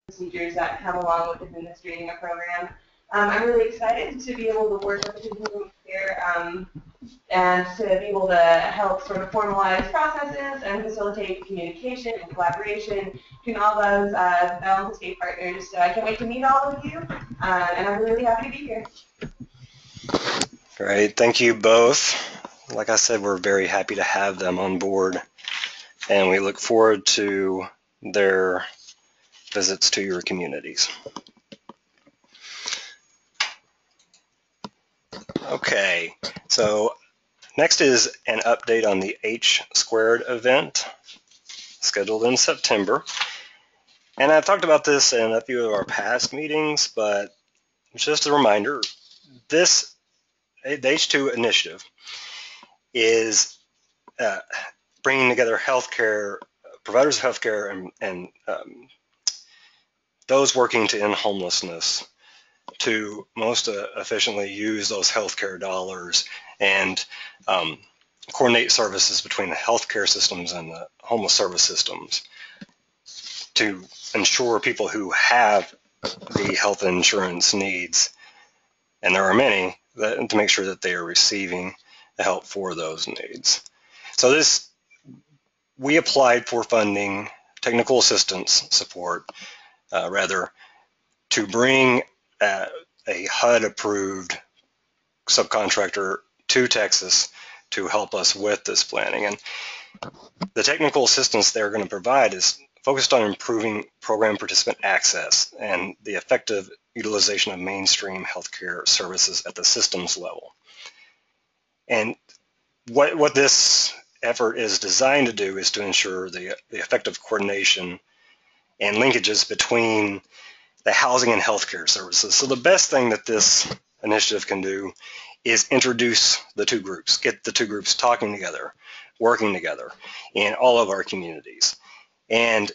procedures that come along with administrating a program. I'm really excited to be able to work with the continuum of care and to be able to help sort of formalize processes and facilitate communication and collaboration between all those balanced state partners. So I can't wait to meet all of you, and I'm really happy to be here. Great, thank you both. Like I said, we're very happy to have them on board, and we look forward to their visits to your communities. Okay, so next is an update on the H Squared event scheduled in September. And I've talked about this in a few of our past meetings, but just a reminder, the H2 initiative is bringing together healthcare, providers of healthcare and those working to end homelessness to most efficiently use those healthcare dollars and coordinate services between the healthcare systems and the homeless service systems to ensure people who have the health insurance needs, and there are many, to make sure that they are receiving the help for those needs. So we applied for funding, technical assistance support, to bring a HUD-approved subcontractor to Texas to help us with this planning. And the technical assistance they're going to provide is focused on improving program participant access and the effective utilization of mainstream healthcare services at the systems level. And what this effort is designed to do is to ensure the effective coordination and linkages between the housing and healthcare services. So the best thing that this initiative can do is introduce the two groups, get the two groups talking together, working together in all of our communities. And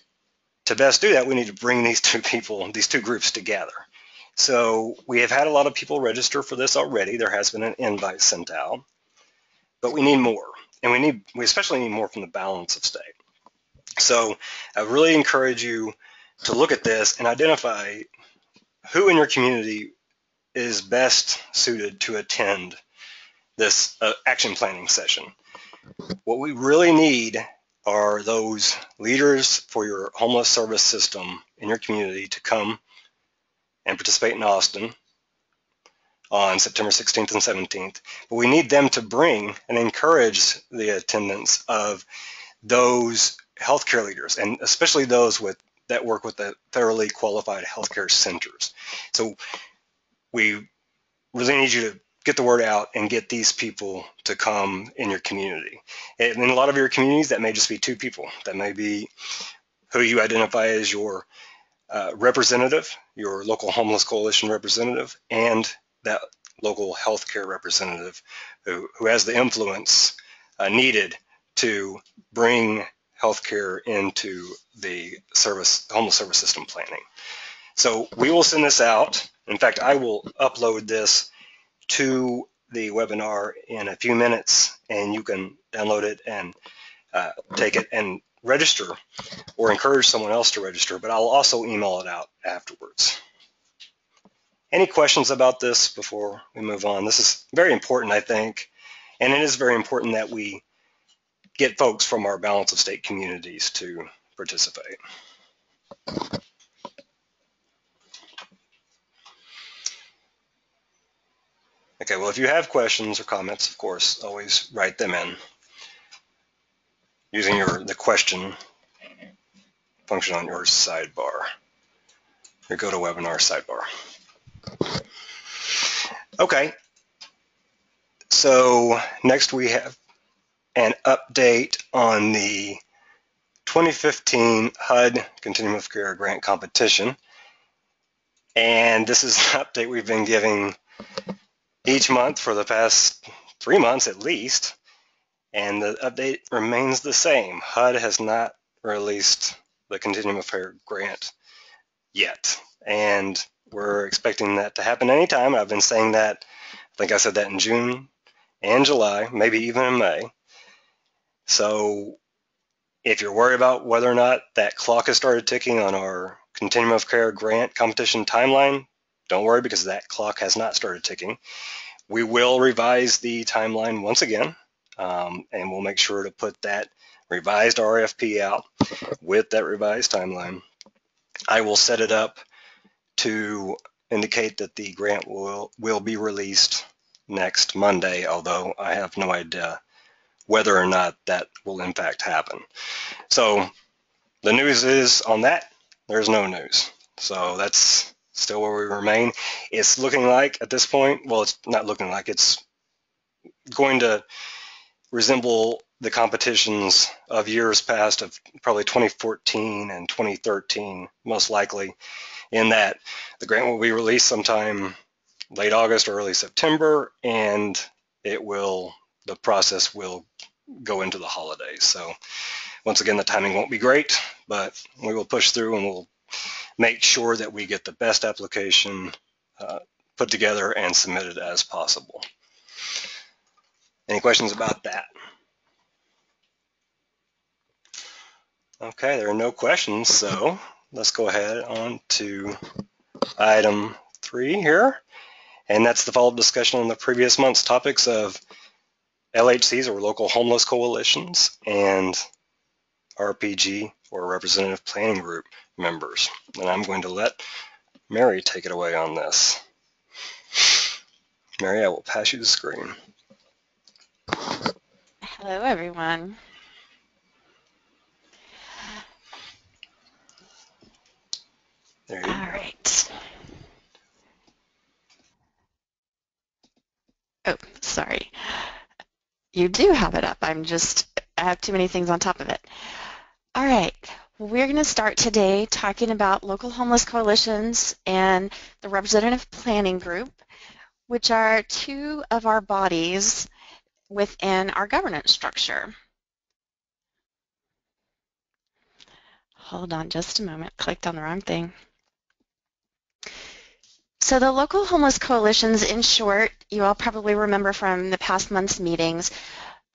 to best do that, we need to bring these two groups together. So we have had a lot of people register for this already. There has been an invite sent out, but we need more. And we especially need more from the balance of state. So I really encourage you to look at this and identify who in your community is best suited to attend this action planning session. What we really need are those leaders for your homeless service system in your community to come and participate in Austin on September 16th and 17th. But we need them to bring and encourage the attendance of those healthcare leaders, and especially those that work with the federally qualified healthcare centers. So we really need you to get the word out and get these people to come in your community. And in a lot of your communities, that may just be two people. That may be who you identify as your representative, your local homeless coalition representative, and that local healthcare representative who has the influence needed to bring healthcare into the homeless service system planning. So we will send this out. In fact, I will upload this to the webinar in a few minutes, and you can download it and take it and register or encourage someone else to register, but I'll also email it out afterwards. Any questions about this before we move on? This is very important, I think, and it is very important that we get folks from our balance of state communities to participate. Okay, well, if you have questions or comments, of course, always write them in using the question function on your sidebar, your GoToWebinar sidebar. Okay, so next we have an update on the 2015 HUD Continuum of Care Grant Competition. And this is an update we've been giving each month for the past 3 months at least. And the update remains the same. HUD has not released the Continuum of Care grant yet. And we're expecting that to happen anytime. I've been saying that, I think I said that in June and July, maybe even in May. So if you're worried about whether or not that clock has started ticking on our Continuum of Care grant competition timeline, don't worry because that clock has not started ticking. We will revise the timeline once again, and we'll make sure to put that revised RFP out with that revised timeline. I will set it up to indicate that the grant will be released next Monday, although I have no idea whether or not that will in fact happen. So the news is on that, there's no news. So that's still where we remain. It's looking like at this point, well, it's not looking like, it's going to resemble the competitions of years past, of probably 2014 and 2013, most likely, in that the grant will be released sometime late August or early September, and the process will go into the holidays. So once again, the timing won't be great, but we will push through and we'll make sure that we get the best application put together and submitted as possible. Any questions about that? Okay, there are no questions, so let's go ahead on to item 3 here, and that's the follow-up discussion on the previous month's topics of LHCs, or local homeless coalitions, and RPG, or representative planning group members. And I'm going to let Mary take it away on this. Mary, I will pass you the screen. Hello, everyone. There you go. All right. Oh, sorry. You do have it up. I have too many things on top of it. All right. We're going to start today talking about local homeless coalitions and the representative planning group, which are two of our bodies within our governance structure. Hold on just a moment. Clicked on the wrong thing. So the local homeless coalitions, in short, you all probably remember from the past month's meetings,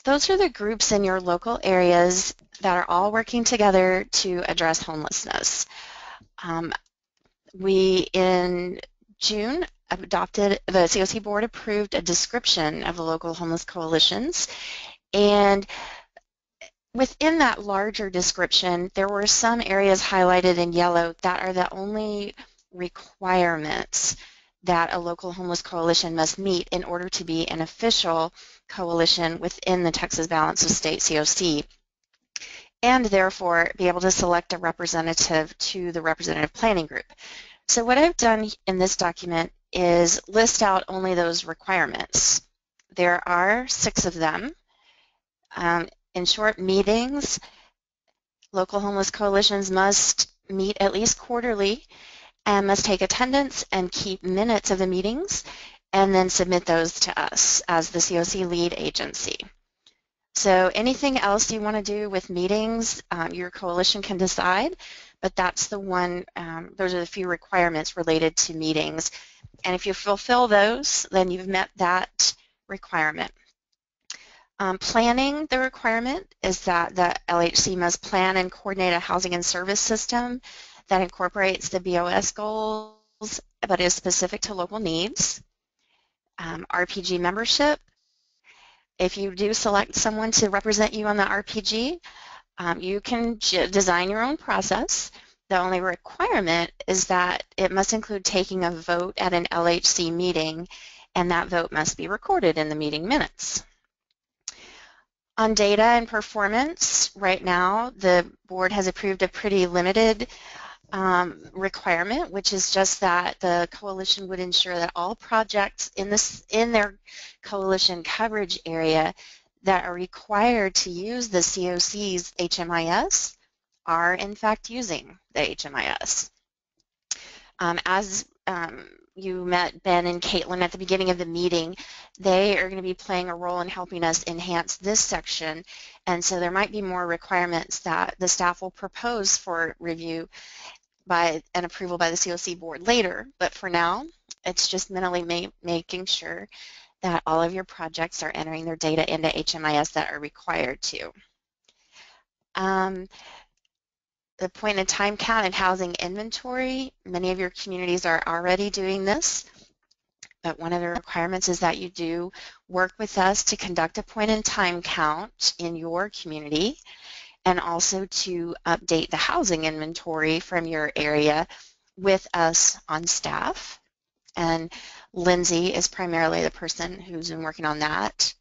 those are the groups in your local areas that are all working together to address homelessness. We, in June, the COC board approved a description of the local homeless coalitions, and within that larger description, there were some areas highlighted in yellow that are the only requirements that a local homeless coalition must meet in order to be an official coalition within the Texas Balance of State COC, and therefore be able to select a representative to the representative planning group. So what I've done in this document is list out only those requirements. There are 6 of them. In short, meetings, local homeless coalitions must meet at least quarterly and must take attendance and keep minutes of the meetings and then submit those to us as the COC lead agency. So anything else you want to do with meetings, your coalition can decide, but that's the one, those are the few requirements related to meetings. And if you fulfill those, then you've met that requirement. Planning, the requirement is that the LHC must plan and coordinate a housing and service system that incorporates the BOS goals but is specific to local needs. RPG membership, if you do select someone to represent you on the RPG, you can design your own process. The only requirement is that it must include taking a vote at an LHC meeting, and that vote must be recorded in the meeting minutes. On data and performance, right now the board has approved a pretty limited requirement, which is just that the coalition would ensure that all projects in their coalition coverage area that are required to use the COC's HMIS are in fact using the HMIS. As you met Ben and Caitlin at the beginning of the meeting, they are going to be playing a role in helping us enhance this section, and so there might be more requirements that the staff will propose for review by an approval by the COC board later, but for now it's just mentally making sure that all of your projects are entering their data into HMIS that are required to. the point-in-time count and housing inventory. Many of your communities are already doing this, but one of the requirements is that you do work with us to conduct a point-in-time count in your community and also to update the housing inventory from your area with us on staff. And Lindsay is primarily the person who's been working on that.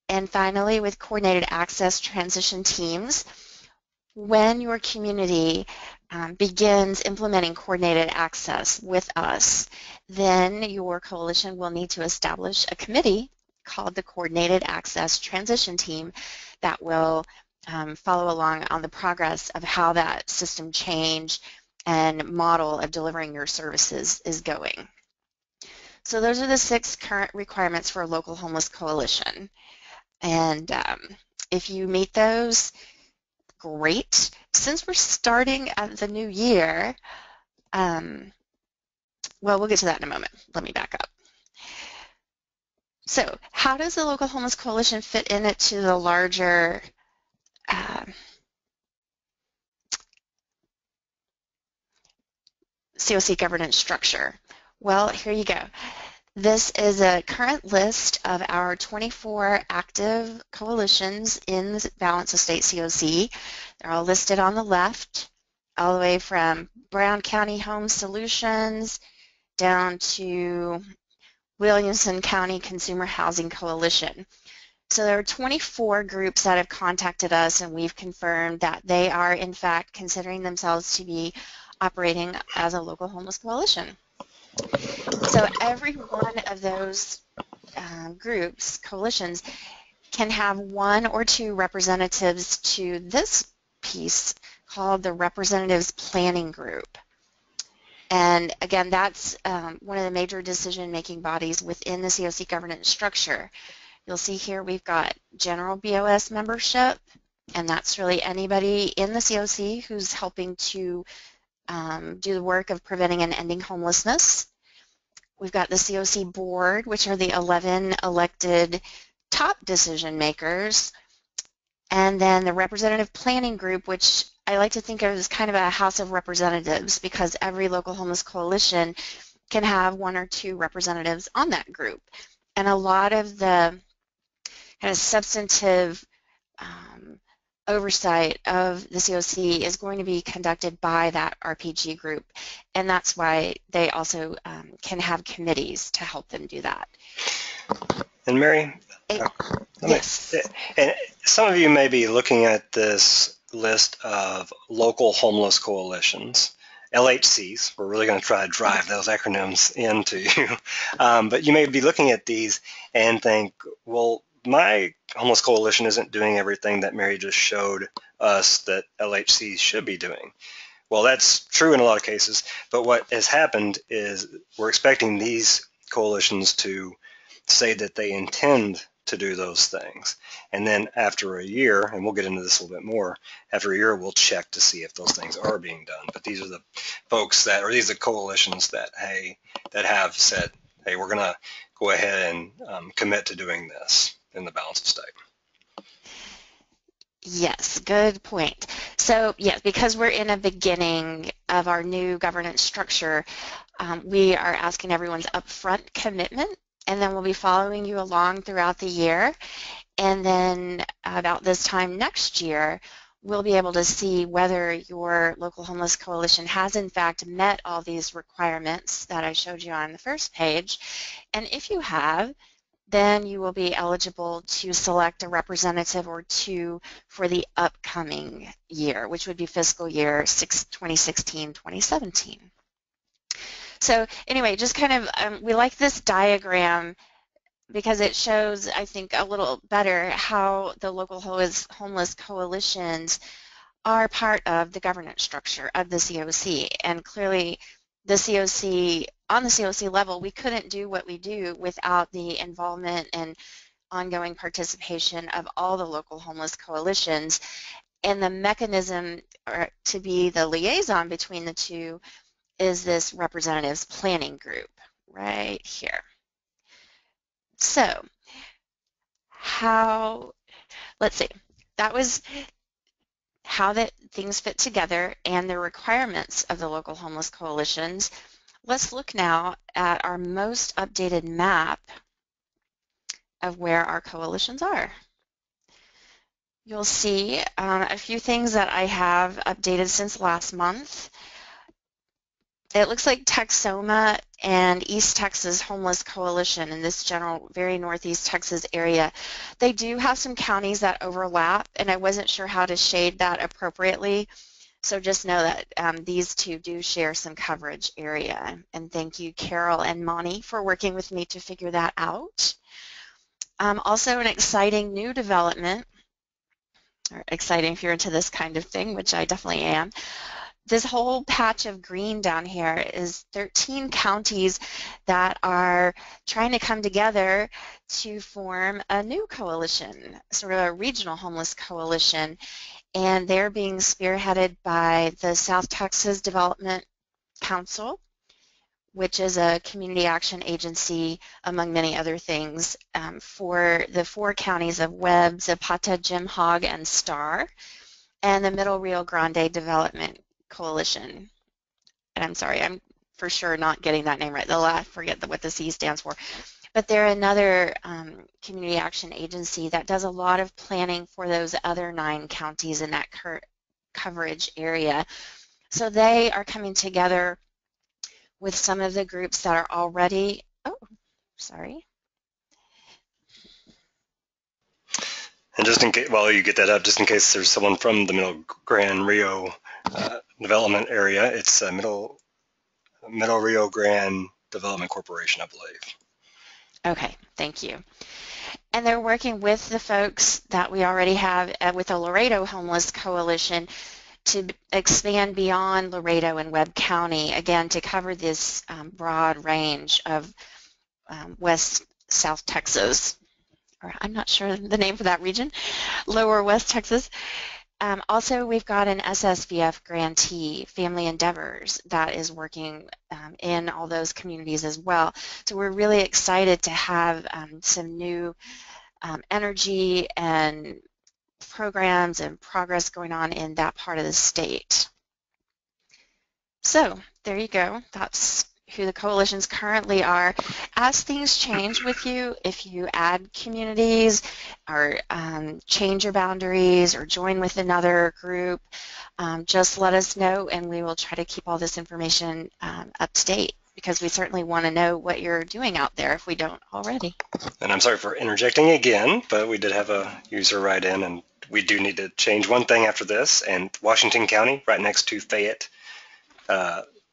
And finally, with coordinated access transition teams, when your community begins implementing coordinated access with us, then your coalition will need to establish a committee called the Coordinated Access Transition Team that will follow along on the progress of how that system change and model of delivering your services is going. So those are the 6 current requirements for a local homeless coalition. And if you meet those, great. Since we're starting at the new year, well, we'll get to that in a moment. Let me back up. So how does the local homeless coalition fit into the larger COC governance structure? Well, here you go. This is a current list of our 24 active coalitions in the balance of state COC. They're all listed on the left, all the way from Brown County Home Solutions down to Williamson County Consumer Housing Coalition. So there are 24 groups that have contacted us, and we've confirmed that they are in fact considering themselves to be operating as a local homeless coalition. So every one of those groups, coalitions, can have 1 or 2 representatives to this piece called the Representatives Planning Group. And again, that's one of the major decision-making bodies within the COC governance structure. You'll see here we've got general BOS membership, and that's really anybody in the COC who's helping to do the work of preventing and ending homelessness. We've got the COC board, which are the 11 elected top decision makers, and then the representative planning group, which I like to think of as kind of a house of representatives, because every local homeless coalition can have 1 or 2 representatives on that group. And a lot of the kind of substantive oversight of the COC is going to be conducted by that RPG group, and that's why they also can have committees to help them do that. And Mary, yes. And some of you may be looking at this list of local homeless coalitions, LHCs. We're really going to try to drive those acronyms into you. But you may be looking at these and think, well, my homeless coalition isn't doing everything that Mary just showed us that LHCs should be doing. Well, that's true in a lot of cases, but what has happened is we're expecting these coalitions to say that they intend to do those things. And then after a year, and we'll get into this a little bit more, after a year we'll check to see if those things are being done. But these are the folks that, or these are coalitions that, hey, that have said, hey, we're going to go ahead and commit to doing this in the balance of state. Yes, good point. So yes, because we're in a beginning of our new governance structure, we are asking everyone's upfront commitment, and then we'll be following you along throughout the year. And then about this time next year, we'll be able to see whether your local homeless coalition has in fact met all these requirements that I showed you on the first page. And if you have, then you will be eligible to select a representative or 2 for the upcoming year, which would be fiscal year 2016-2017. So anyway, just kind of, we like this diagram because it shows, I think, a little better how the local homeless coalitions are part of the governance structure of the COC. And clearly, the COC, on the COC level, we couldn't do what we do without the involvement and ongoing participation of all the local homeless coalitions. And the mechanism to be the liaison between the two is this representatives planning group right here. So let's see, that was how that things fit together and the requirements of the local homeless coalitions, let's look now at our most updated map of where our coalitions are. You'll see a few things that I have updated since last month. It looks like Texoma and East Texas Homeless Coalition in this general, very northeast Texas area, they do have some counties that overlap, and I wasn't sure how to shade that appropriately. So just know that these two do share some coverage area. And thank you, Carol and Monty, for working with me to figure that out. Also an exciting new development, or exciting if you're into this kind of thing, which I definitely am. This whole patch of green down here is 13 counties that are trying to come together to form a new coalition, sort of a regional homeless coalition, and they're being spearheaded by the South Texas Development Council, which is a community action agency, among many other things, for the 4 counties of Webb, Zapata, Jim Hogg, and Starr, and the Middle Rio Grande Development Coalition. And I'm sorry, I'm for sure not getting that name right. I forget what the C stands for. But they're another community action agency that does a lot of planning for those other 9 counties in that coverage area. So they are coming together with some of the groups that are already, And just in case, while you get that up, just in case there's someone from the Middle Grand Rio development area, it's Middle Rio Grande Development Corporation, I believe. Okay, thank you. And they're working with the folks that we already have with the Laredo Homeless Coalition to expand beyond Laredo and Webb County, again, to cover this broad range of South Texas, or I'm not sure the name for that region, lower West Texas. Also, we've got an SSVF grantee, Family Endeavors, that is working in all those communities as well. So we're really excited to have some new energy and programs and progress going on in that part of the state. So there you go. That's who the coalitions currently are. As things change with you, if you add communities or change your boundaries or join with another group, just let us know and we will try to keep all this information up to date, because we certainly want to know what you're doing out there if we don't already. And I'm sorry for interjecting again, but we did have a user write in, and we do need to change one thing after this. And Washington County, right next to Fayette,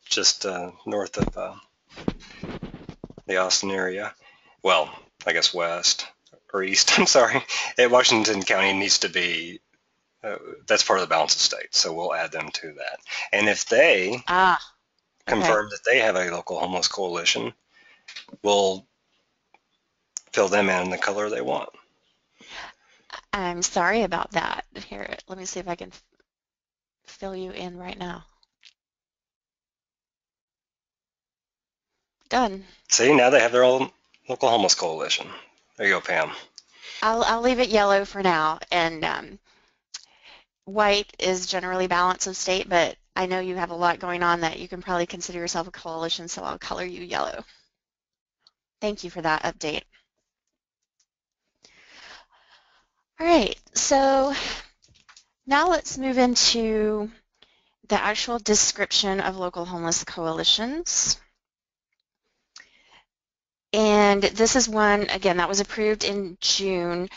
just north of the Austin area. Well, I guess west or east, I'm sorry. Washington County needs to be, that's part of the balance of state, so we'll add them to that. And if they confirm that they have a local homeless coalition, we'll fill them in the color they want. I'm sorry about that. Here, let me see if I can fill you in right now. Done. See, now they have their own local homeless coalition. There you go, Pam. I'll leave it yellow for now, and white is generally balance of state, but I know you have a lot going on that you can probably consider yourself a coalition, so I'll color you yellow. Thank you for that update. All right, so now let's move into the actual description of local homeless coalitions. And this is one, again, that was approved in June,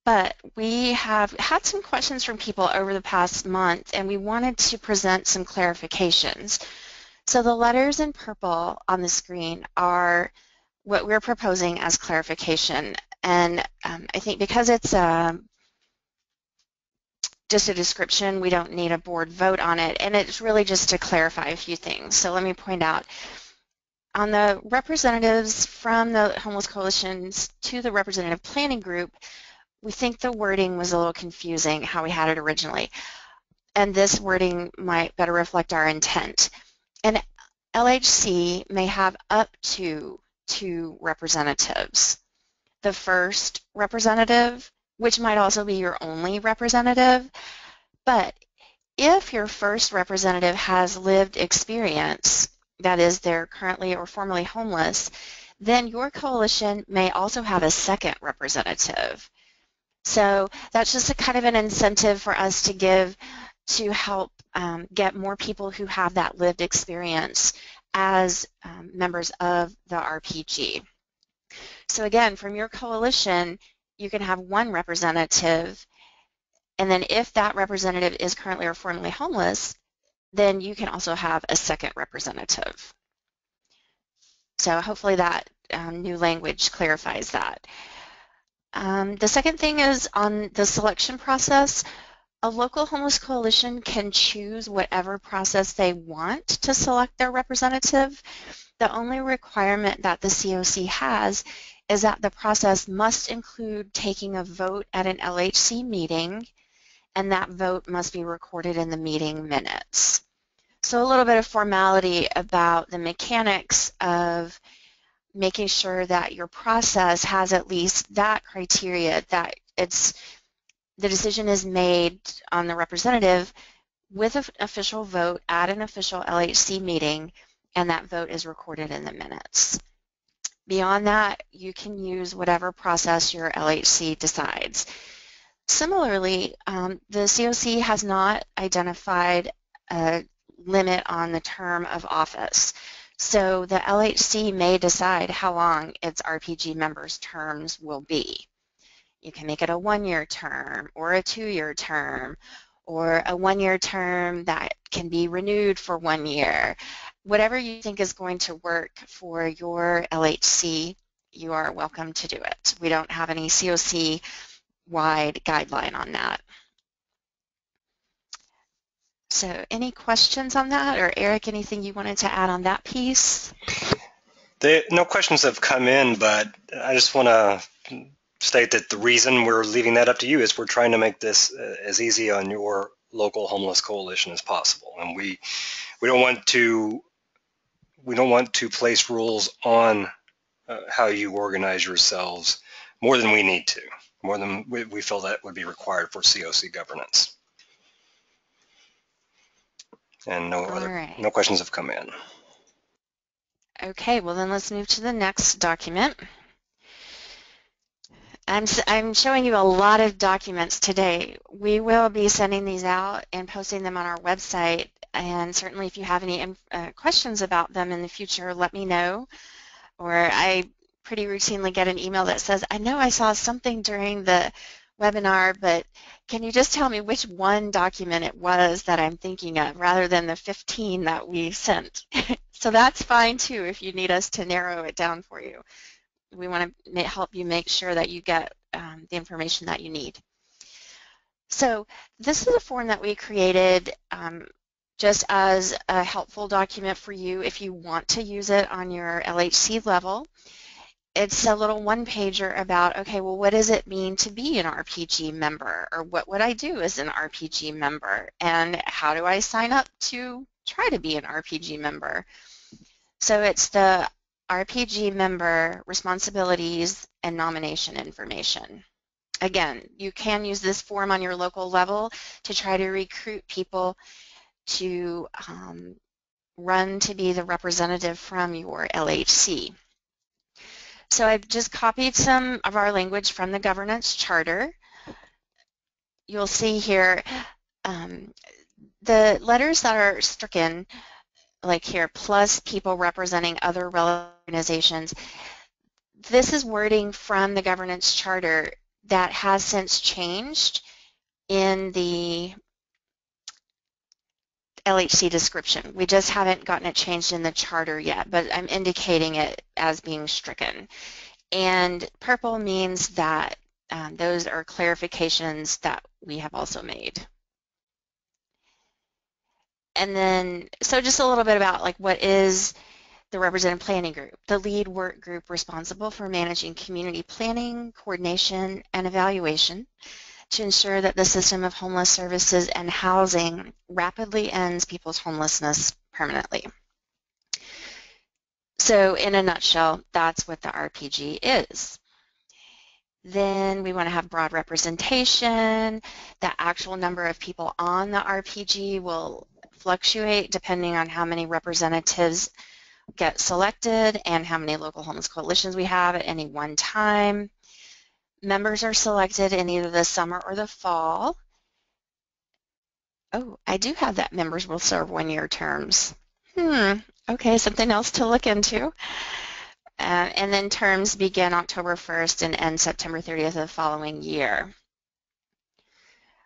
but we have had some questions from people over the past month, and we wanted to present some clarifications. So the letters in purple on the screen are what we're proposing as clarification. And I think because it's just a description, we don't need a board vote on it, and it's really just to clarify a few things. So let me point out, on the representatives from the homeless coalitions to the representative planning group, we think the wording was a little confusing how we had it originally, and this wording might better reflect our intent. An LHC may have up to 2 representatives. The first representative, which might also be your only representative, but If your first representative has lived experience, that is, they're currently or formerly homeless, then your coalition may also have a second representative. So that's just a kind of an incentive for us to give to help get more people who have that lived experience as members of the RPG. So again, from your coalition, you can have one representative, and then if that representative is currently or formerly homeless, then you can also have a second representative. So hopefully that new language clarifies that. The second thing is on the selection process. A local homeless coalition can choose whatever process they want to select their representative. The only requirement that the COC has is that the process must include taking a vote at an LHC meeting, and that vote must be recorded in the meeting minutes. So a little bit of formality about the mechanics of making sure that your process has at least that criteria, that the decision is made on the representative with an official vote at an official LHC meeting, and that vote is recorded in the minutes. Beyond that, you can use whatever process your LHC decides. Similarly, the COC has not identified a limit on the term of office. So the LHC may decide how long its RPG members' terms will be. You can make it a 1-year term or a 2-year term or a 1-year term that can be renewed for 1 year. Whatever you think is going to work for your LHC, you are welcome to do it. We don't have any COC-wide guideline on that. So any questions on that? Or Eric, anything you wanted to add on that piece? No questions have come in, but I just want to state that the reason we're leaving that up to you is we're trying to make this as easy on your local homeless coalition as possible, and we don't want to place rules on how you organize yourselves more than we need to, more than we feel that would be required for COC governance. And no questions have come in. Okay, well then let's move to the next document. I'm showing you a lot of documents today. We will be sending these out and posting them on our website, and certainly if you have any questions about them in the future, let me know. Or I pretty routinely get an email that says, I know I saw something during the webinar, but can you just tell me which one document it was that I'm thinking of rather than the 15 that we sent? So that's fine too if you need us to narrow it down for you. We want to help you make sure that you get the information that you need. So this is a form that we created just as a helpful document for you if you want to use it on your LHC level. It's a little one-pager about, okay, well, what does it mean to be an RPG member? Or what would I do as an RPG member? And how do I sign up to try to be an RPG member? So it's the RPG member responsibilities and nomination information. Again, you can use this form on your local level to try to recruit people to run to be the representative from your LHC. So I've just copied some of our language from the governance charter. You'll see here the letters that are stricken, like here, plus people representing other relevant organizations. This is wording from the governance charter that has since changed in the LHC description. We just haven't gotten it changed in the charter yet, but I'm indicating it as being stricken. And purple means that those are clarifications that we have also made. And then, so just a little bit about like what is the Representative Planning Group, the lead work group responsible for managing community planning, coordination, and evaluation to ensure that the system of homeless services and housing rapidly ends people's homelessness permanently. So in a nutshell, that's what the RPG is. Then we want to have broad representation. The actual number of people on the RPG will fluctuate depending on how many representatives get selected and how many local homeless coalitions we have at any one time. Members are selected in either the summer or the fall. Oh, I do have that members will serve one-year terms. Okay, something else to look into. And then terms begin October 1st and end September 30th of the following year.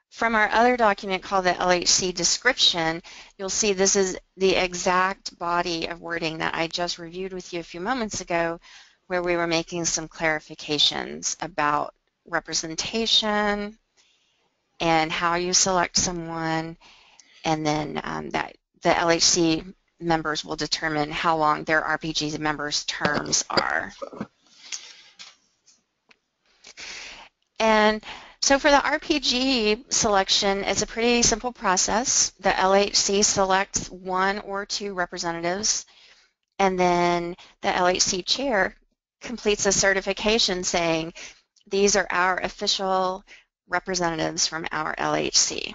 From our other document called the LHC description, you'll see this is the exact body of wording that I just reviewed with you a few moments ago, where we were making some clarifications about representation and how you select someone, and then that the LHC members will determine how long their RPG members' terms are. And so for the RPG selection, it's a pretty simple process. The LHC selects 1 or 2 representatives, and then the LHC chair completes a certification saying, these are our official representatives from our LHC.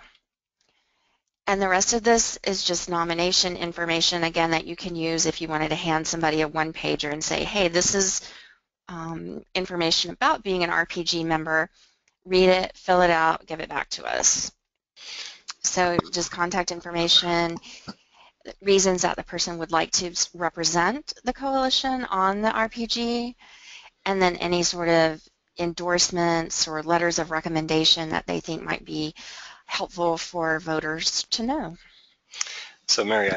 And the rest of this is just nomination information, again, that you can use if you wanted to hand somebody a one-pager and say, hey, this is information about being an RPG member. Read it, fill it out, give it back to us. So just contact information, reasons that the person would like to represent the coalition on the RPG, and then any sort of endorsements or letters of recommendation that they think might be helpful for voters to know. So Mary,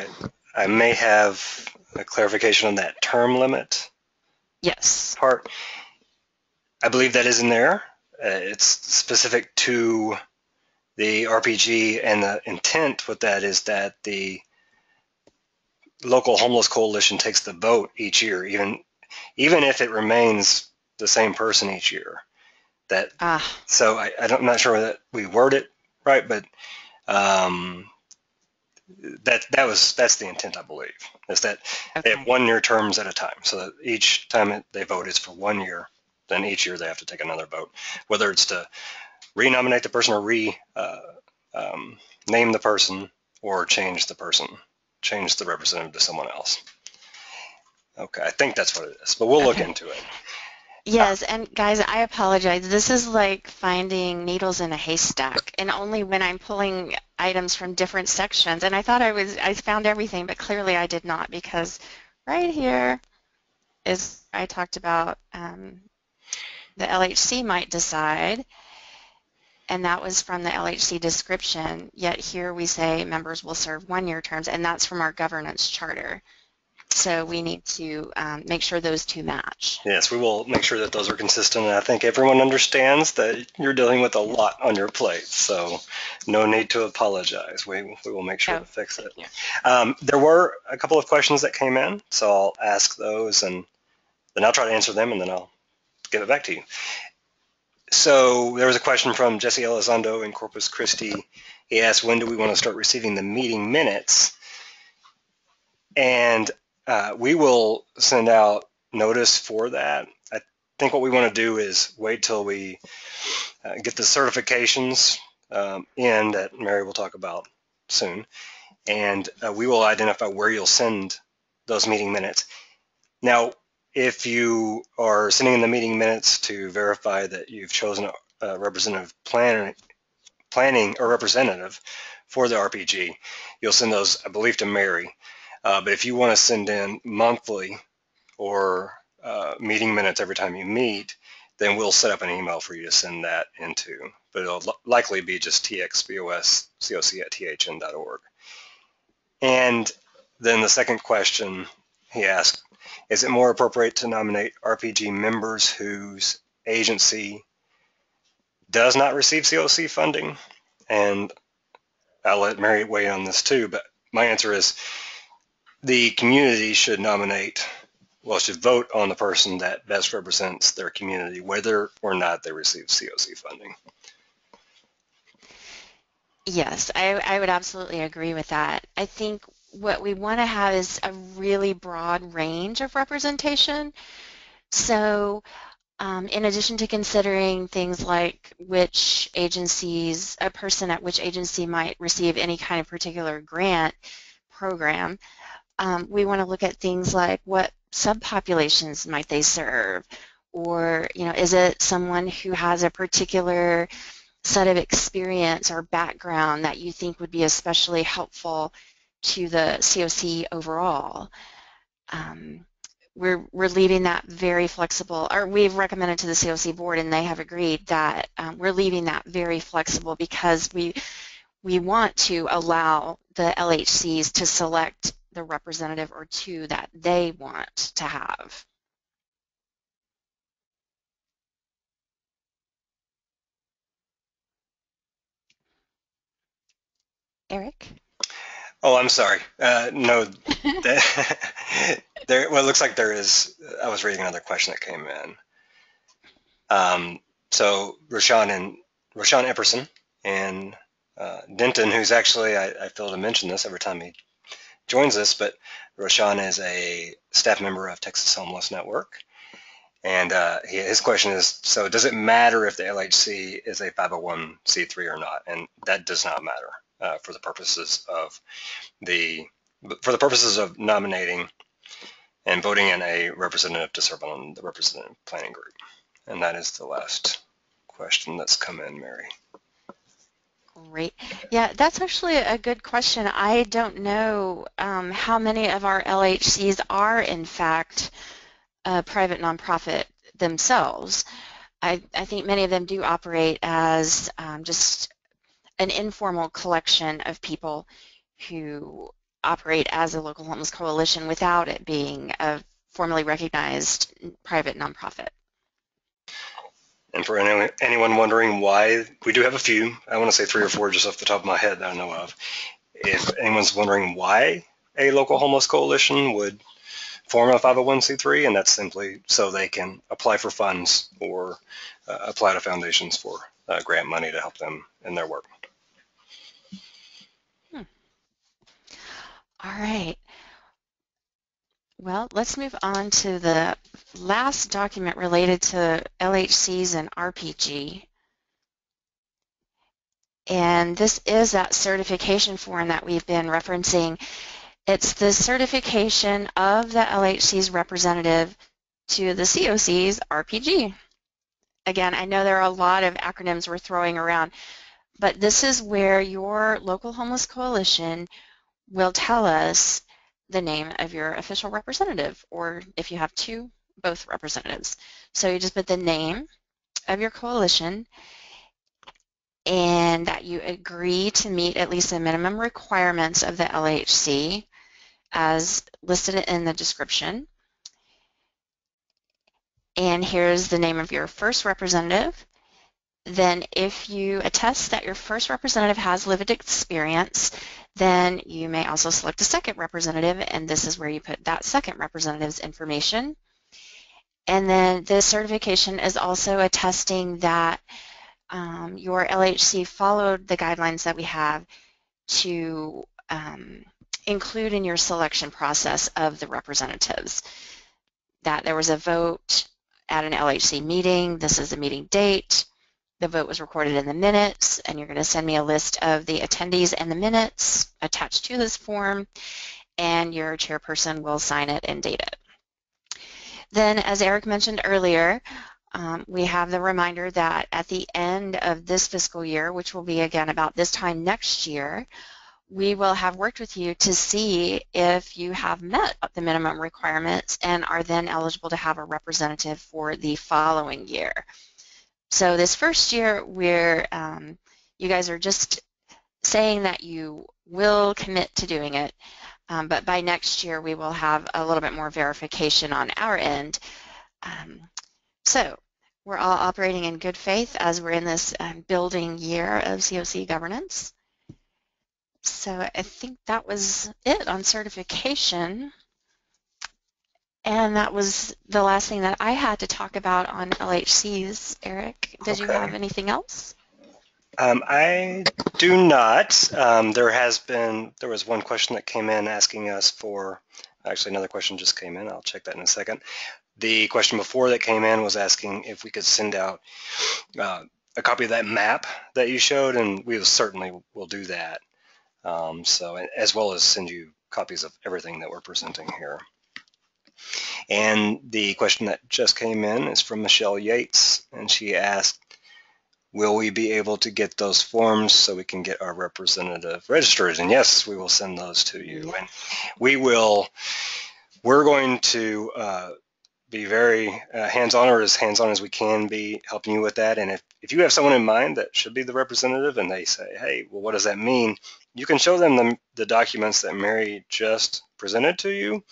I may have a clarification on that term limit Yes. part. I believe that is in there. It's specific to the RPG, and the intent with that is that the local homeless coalition takes the vote each year, even if it remains the same person each year. So I'm not sure that we word it right, but that's the intent, I believe, is that they have 1-year terms at a time. So that each time they vote is for 1 year. Then each year they have to take another vote, whether it's to renominate the person or name the person or change the representative to someone else. Okay, I think that's what it is, but we'll look into it. Yes, and guys, I apologize. This is like finding needles in a haystack, and only when I'm pulling items from different sections. And I thought I found everything, but clearly I did not, because right here is I talked about the LHC might decide, and that was from the LHC description. Yet here we say members will serve 1-year terms, and that's from our governance charter. So we need to make sure those two match. Yes, we will make sure that those are consistent, and I think everyone understands that you're dealing with a lot on your plate, so no need to apologize. We will make sure to fix it. There were a couple of questions that came in, so I'll ask those, and then I'll try to answer them, and then I'll give it back to you. So there was a question from Jesse Elizondo in Corpus Christi. He asked, when do we want to start receiving the meeting minutes? And we will send out notice for that. I think what we want to do is wait till we get the certifications in that Mary will talk about soon, and we will identify where you'll send those meeting minutes. Now, if you are sending in the meeting minutes to verify that you've chosen a representative planning or representative for the RPG, you'll send those, I believe, to Mary. But if you want to send in monthly or meeting minutes every time you meet, then we'll set up an email for you to send that into. But it'll likely be just txboscoc@thn.org. And then the second question he asked, is it more appropriate to nominate RPG members whose agency does not receive COC funding? And I'll let Mary weigh in on this too, but my answer is the community should should vote on the person that best represents their community, whether or not they receive COC funding. Yes, I would absolutely agree with that. I think what we want to have is a really broad range of representation. So In addition to considering things like which agencies, a person at which agency might receive any kind of particular grant program, we want to look at things like what subpopulations might they serve, or is it someone who has a particular set of experience or background that you think would be especially helpful to the COC overall. We're leaving that very flexible, or we've recommended to the COC board and they have agreed that we're leaving that very flexible because we want to allow the LHCs to select the representative or two that they want to have. Eric? Oh, I'm sorry. No, well, it looks like there is. I was reading another question that came in. So Rashawn Epperson and Denton, who's actually, I fail to mention this every time he joins us, but Rashawn is a staff member of Texas Homeless Network. And his question is, so does it matter if the LHC is a 501c3 or not? And that does not matter for the purposes of nominating and voting in a representative to serve on the representative planning group. And that is the last question that's come in, Mary. Great. Yeah, that's actually a good question. I don't know how many of our LHCs are in fact a private nonprofit themselves. I think many of them do operate as just an informal collection of people who operate as a local homeless coalition without it being a formally recognized private nonprofit. And for anyone wondering why, we do have a few. I want to say 3 or 4 just off the top of my head that I know of. If anyone's wondering why a local homeless coalition would form a 501c3, and that's simply so they can apply for funds or apply to foundations for grant money to help them in their work. All right. Well, let's move on to the last document related to LHCs and RPG. And this is that certification form that we've been referencing. It's the certification of the LHC's representative to the COC's RPG. Again, I know there are a lot of acronyms we're throwing around, but this is where your local homeless coalition will tell us the name of your official representative, or if you have two, both representatives. So you just put the name of your coalition and that you agree to meet at least the minimum requirements of the LHC as listed in the description. And here's the name of your first representative. Then if you attest that your first representative has lived experience, then you may also select a second representative, and this is where you put that second representative's information. And then the certification is also attesting that your LHC followed the guidelines that we have to include in your selection process of the representatives, that there was a vote at an LHC meeting, this is the meeting date, the vote was recorded in the minutes, and you're going to send me a list of the attendees and the minutes attached to this form, and your chairperson will sign it and date it. Then, as Eric mentioned earlier, we have the reminder that at the end of this fiscal year, which will be again about this time next year, we will have worked with you to see if you have met the minimum requirements and are then eligible to have a representative for the following year. So this first year, you guys are just saying that you will commit to doing it, but by next year we will have a little bit more verification on our end. So we're all operating in good faith as we're in this building year of COC governance. So I think that was it on certification. And that was the last thing that I had to talk about on LHCs. Eric, did you have anything else? I do not. There was one question that came in asking us for, actually another question just came in, I'll check that in a second, The question before that came in was asking if we could send out a copy of that map that you showed, and we certainly will do that. So, as well as send you copies of everything that we're presenting here. And the question that just came in is from Michelle Yates, and she asked, will we be able to get those forms so we can get our representative registered? And yes, we will send those to you. Yeah. And we're going to be very hands-on, or as hands-on as we can be, helping you with that. And if you have someone in mind that should be the representative and they say, hey, well, what does that mean? You can show them the documents that Mary just presented to you,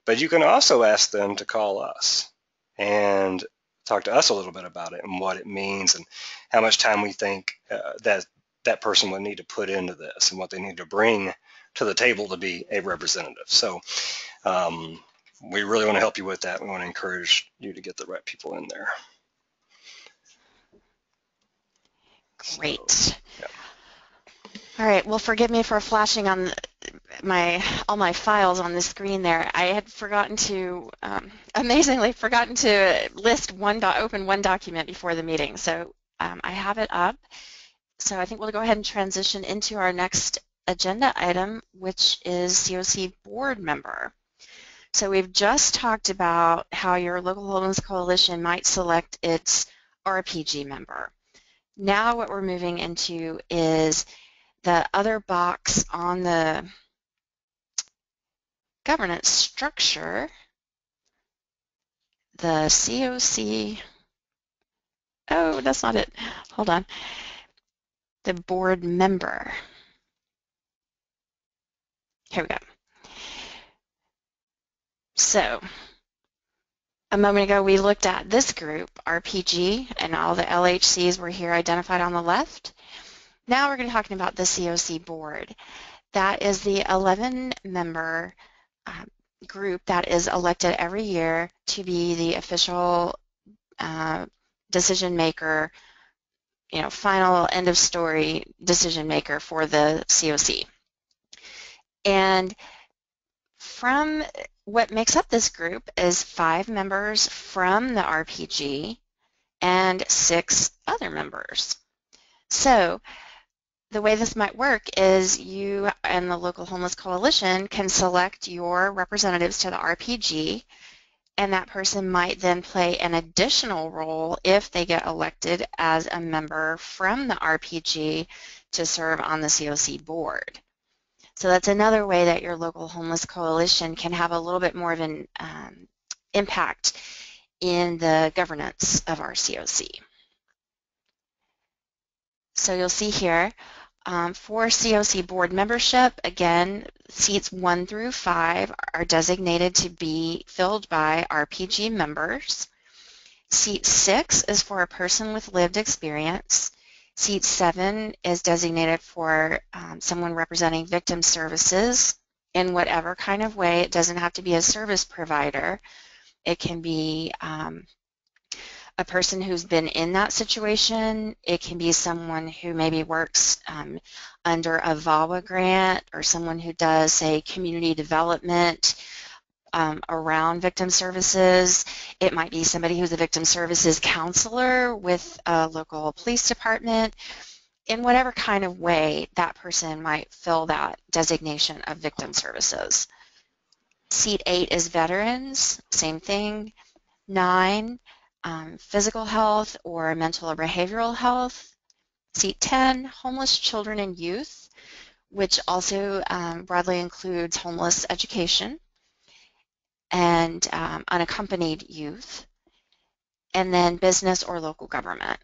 but you can also ask them to call us and talk to us a little bit about it and what it means and how much time we think that person would need to put into this and what they need to bring to the table to be a representative. So we really want to help you with that. We want to encourage you to get the right people in there. Great. So, yeah. All right. Well, forgive me for flashing on all my files on the screen there. I had amazingly forgotten to list open one document before the meeting. So I have it up. So I think we'll go ahead and transition into our next agenda item, which is COC board member. So we've just talked about how your local homeless coalition might select its RPG member. Now what we're moving into is the other box on the governance structure, the COC, oh, that's not it, hold on, the board member. Here we go. So, a moment ago we looked at this group, RPG, and all the LHCs were here identified on the left. Now we're going to be talking about the COC board. That is the 11-member group that is elected every year to be the official decision maker, final end of story decision maker for the COC. And from what makes up this group is 5 members from the RPG and 6 other members. So the way this might work is you and the local homeless coalition can select your representatives to the RPG, and that person might then play an additional role if they get elected as a member from the RPG to serve on the COC board. So that's another way that your local homeless coalition can have a little bit more of an impact in the governance of our COC. So you'll see here, for COC board membership, again, seats 1 through 5 are designated to be filled by RPG members. Seat 6 is for a person with lived experience. Seat 7 is designated for someone representing victim services in whatever kind of way. It doesn't have to be a service provider. It can be a person who's been in that situation. It can be someone who maybe works under a VAWA grant, or someone who does, say, community development around victim services. It might be somebody who's a victim services counselor with a local police department. In whatever kind of way that person might fill that designation of victim services. Seat 8 is veterans, same thing. 9, physical health or mental or behavioral health. Seat 10, homeless children and youth, which also broadly includes homeless education and unaccompanied youth, and then business or local government.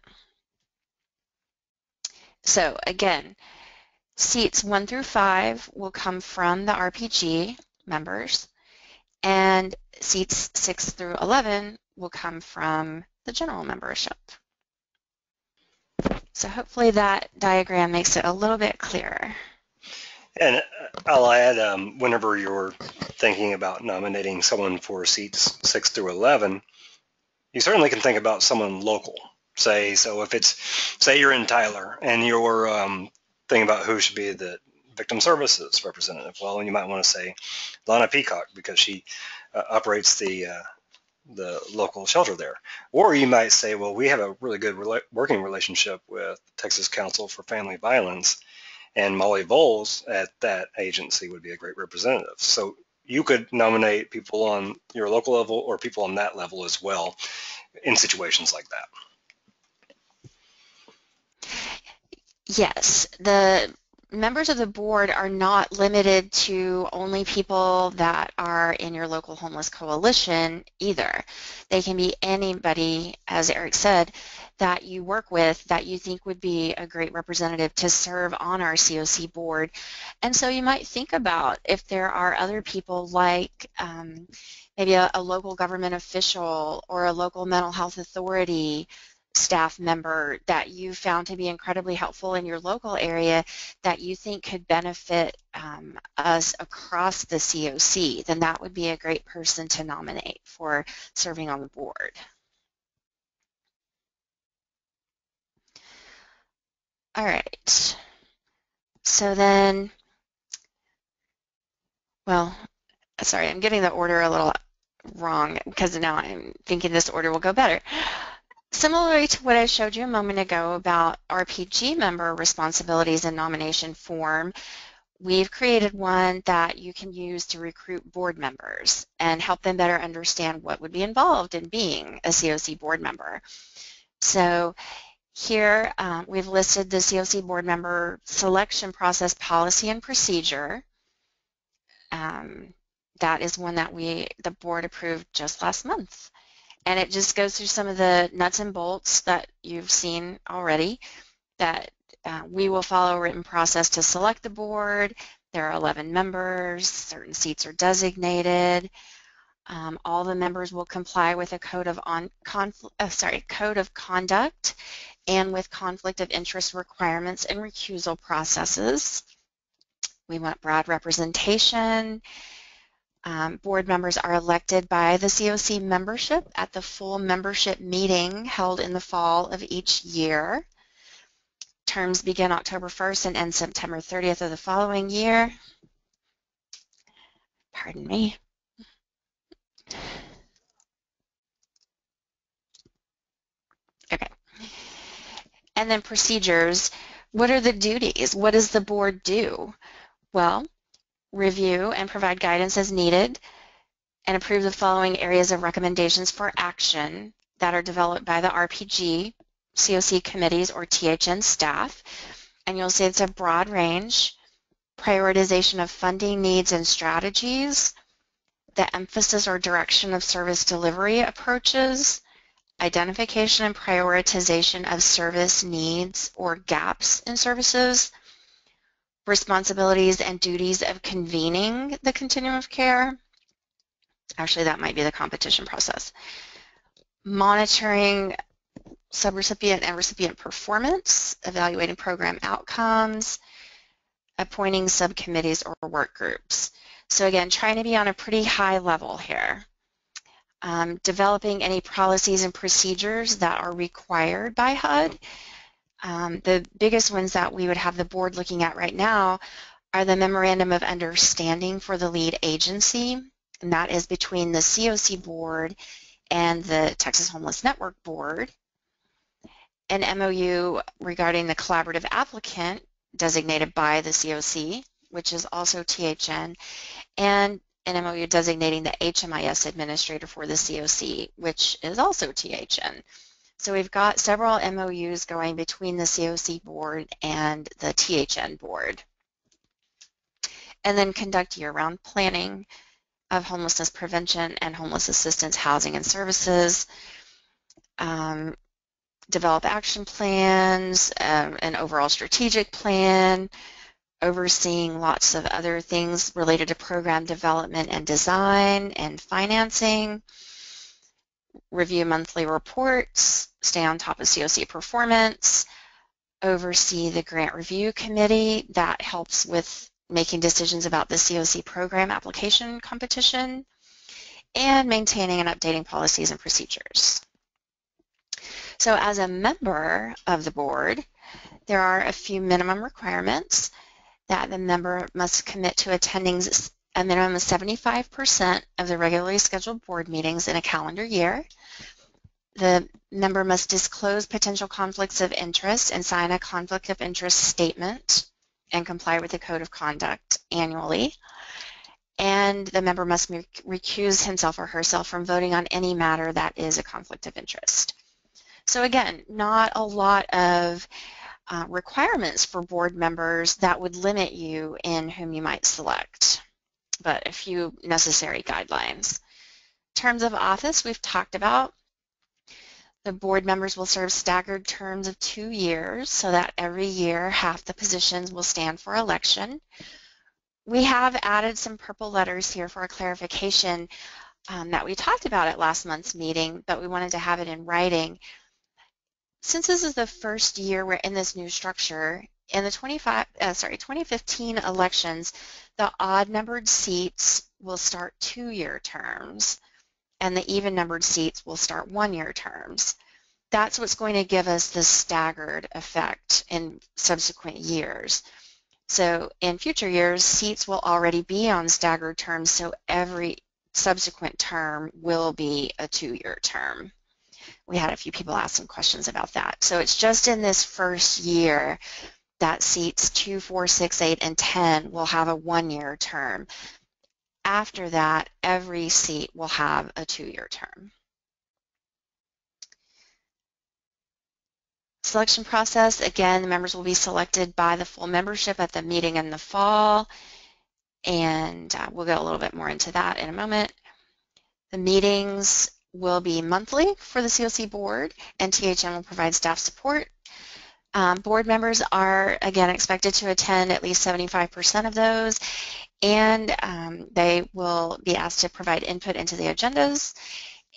So again, seats 1 through 5 will come from the RPG members, and seats 6 through 11 will come from the general membership. So hopefully that diagram makes it a little bit clearer. And I'll add, whenever you're thinking about nominating someone for seats 6 through 11, you certainly can think about someone local. So if it's, say you're in Tyler and you're thinking about who should be the victim services representative, well, you might want to say Lana Peacock, because she operates the the local shelter there. Or you might say, well, we have a really good working relationship with Texas Council for Family Violence, and Molly Bowles at that agency would be a great representative. So you could nominate people on your local level or people on that level as well in situations like that. Yes, the members of the board are not limited to only people that are in your local homeless coalition either. They can be anybody, as Eric said, that you work with that you think would be a great representative to serve on our COC board. And so you might think about if there are other people like maybe a local government official or a local mental health authority staff member that you found to be incredibly helpful in your local area that you think could benefit us across the COC, then that would be a great person to nominate for serving on the board. All right. So then, well, sorry, I'm getting the order a little wrong because now I'm thinking this order will go better. Similarly to what I showed you a moment ago about RPG member responsibilities and nomination form, we've created one that you can use to recruit board members and help them better understand what would be involved in being a COC board member. So here we've listed the COC board member selection process policy and procedure. That is one that the board approved just last month. And it just goes through some of the nuts and bolts that you've seen already, that we will follow a written process to select the board. There are 11 members, certain seats are designated. All the members will comply with a code of conduct and with conflict of interest requirements and recusal processes. We want broad representation. Board members are elected by the COC membership at the full membership meeting held in the fall of each year. Terms begin October 1st and end September 30th of the following year. Pardon me. Okay. And then procedures. What are the duties? What does the board do? Well, review and provide guidance as needed and approve the following areas of recommendations for action that are developed by the RPG, COC committees, or THN staff. And you'll see it's a broad range. Prioritization of funding needs and strategies, the emphasis or direction of service delivery approaches, identification and prioritization of service needs or gaps in services, responsibilities and duties of convening the continuum of care. Actually, that might be the competition process. Monitoring subrecipient and recipient performance, evaluating program outcomes, appointing subcommittees or work groups. So again, trying to be on a pretty high level here. Developing any policies and procedures that are required by HUD. The biggest ones that we would have the board looking at right now are the Memorandum of Understanding for the lead agency, and that is between the COC board and the Texas Homeless Network board. An MOU regarding the collaborative applicant designated by the COC, which is also THN, and an MOU designating the HMIS administrator for the COC, which is also THN. So we've got several MOUs going between the COC board and the THN board. And then conduct year-round planning of homelessness prevention and homeless assistance, housing, and services. Develop action plans, an overall strategic plan, overseeing lots of other things related to program development and design and financing, review monthly reports, stay on top of COC performance, oversee the grant review committee that helps with making decisions about the COC program application competition, and maintaining and updating policies and procedures. So as a member of the board, there are a few minimum requirements that the member must commit to attending a minimum of 75% of the regularly scheduled board meetings in a calendar year. The member must disclose potential conflicts of interest and sign a conflict of interest statement and comply with the code of conduct annually. And the member must recuse himself or herself from voting on any matter that is a conflict of interest. So again, not a lot of requirements for board members that would limit you in whom you might select, but a few necessary guidelines. Terms of office we've talked about. The board members will serve staggered terms of 2 years so that every year half the positions will stand for election. We have added some purple letters here for a clarification that we talked about at last month's meeting, but we wanted to have it in writing. Since this is the first year we're in this new structure, in the 2015 elections, the odd-numbered seats will start 2-year terms, and the even-numbered seats will start 1-year terms. That's what's going to give us the staggered effect in subsequent years. So in future years, seats will already be on staggered terms, so every subsequent term will be a 2-year term. We had a few people ask some questions about that. So it's just in this first year that seats 2, 4, 6, 8, and 10 will have a 1-year term. After that, every seat will have a 2-year term. Selection process, again, the members will be selected by the full membership at the meeting in the fall, and we'll go a little bit more into that in a moment. The meetings will be monthly for the COC board, and THM will provide staff support. Board members are, again, expected to attend at least 75% of those, and they will be asked to provide input into the agendas,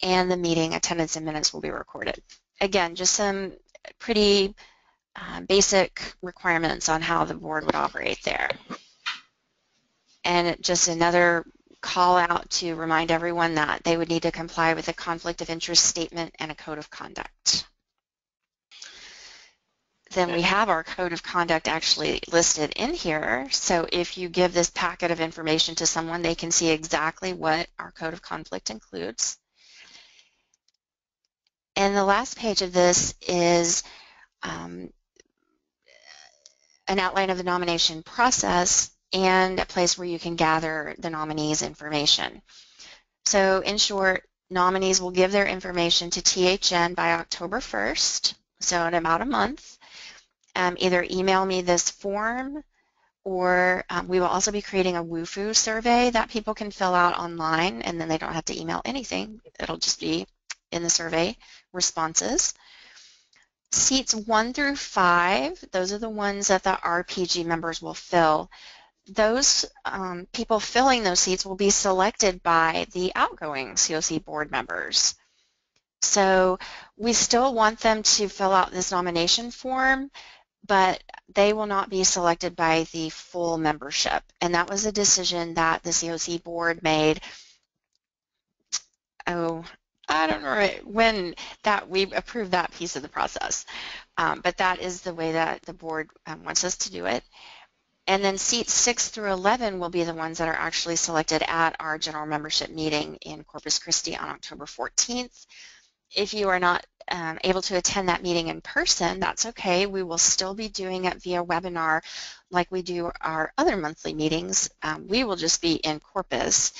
and the meeting attendance and minutes will be recorded. Again, just some pretty basic requirements on how the board would operate there. And just another call out to remind everyone that they would need to comply with a conflict of interest statement and a code of conduct. Then we have our code of conduct actually listed in here, so if you give this packet of information to someone, they can see exactly what our code of conflict includes. And the last page of this is an outline of the nomination process and a place where you can gather the nominees' information. So in short, nominees will give their information to THN by October 1st, so in about a month. Either email me this form, or we will also be creating a WUFU survey that people can fill out online, and then they don't have to email anything. It'll just be in the survey responses. Seats 1 through 5, those are the ones that the RPG members will fill. Those people filling those seats will be selected by the outgoing COC board members. So we still want them to fill out this nomination form, but they will not be selected by the full membership. And that was a decision that the COC board made, I don't know when that we approved that piece of the process, but that is the way that the board wants us to do it. And then seats 6 through 11 will be the ones that are actually selected at our general membership meeting in Corpus Christi on October 14th. If you are not able to attend that meeting in person, that's okay. We will still be doing it via webinar like we do our other monthly meetings. We will just be in Corpus.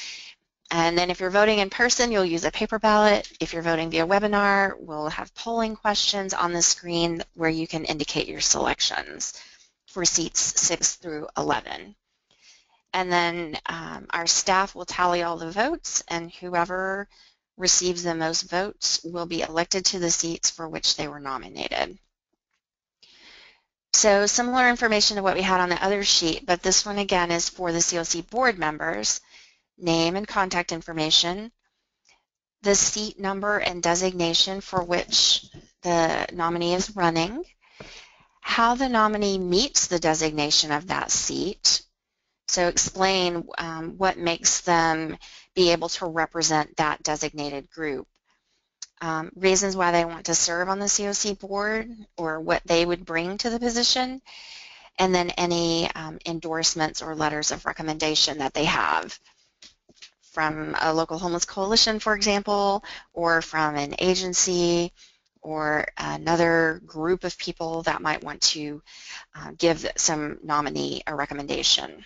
And then if you're voting in person, you'll use a paper ballot. If you're voting via webinar, we'll have polling questions on the screen where you can indicate your selections for seats 6 through 11. And then our staff will tally all the votes, and whoever receives the most votes will be elected to the seats for which they were nominated. So similar information to what we had on the other sheet, but this one again is for the COC board members. Name and contact information, the seat number and designation for which the nominee is running, how the nominee meets the designation of that seat. So explain what makes them be able to represent that designated group. Reasons why they want to serve on the COC board or what they would bring to the position. and then any endorsements or letters of recommendation that they have from a local homeless coalition, for example, or from an agency or another group of people that might want to give some nominee a recommendation.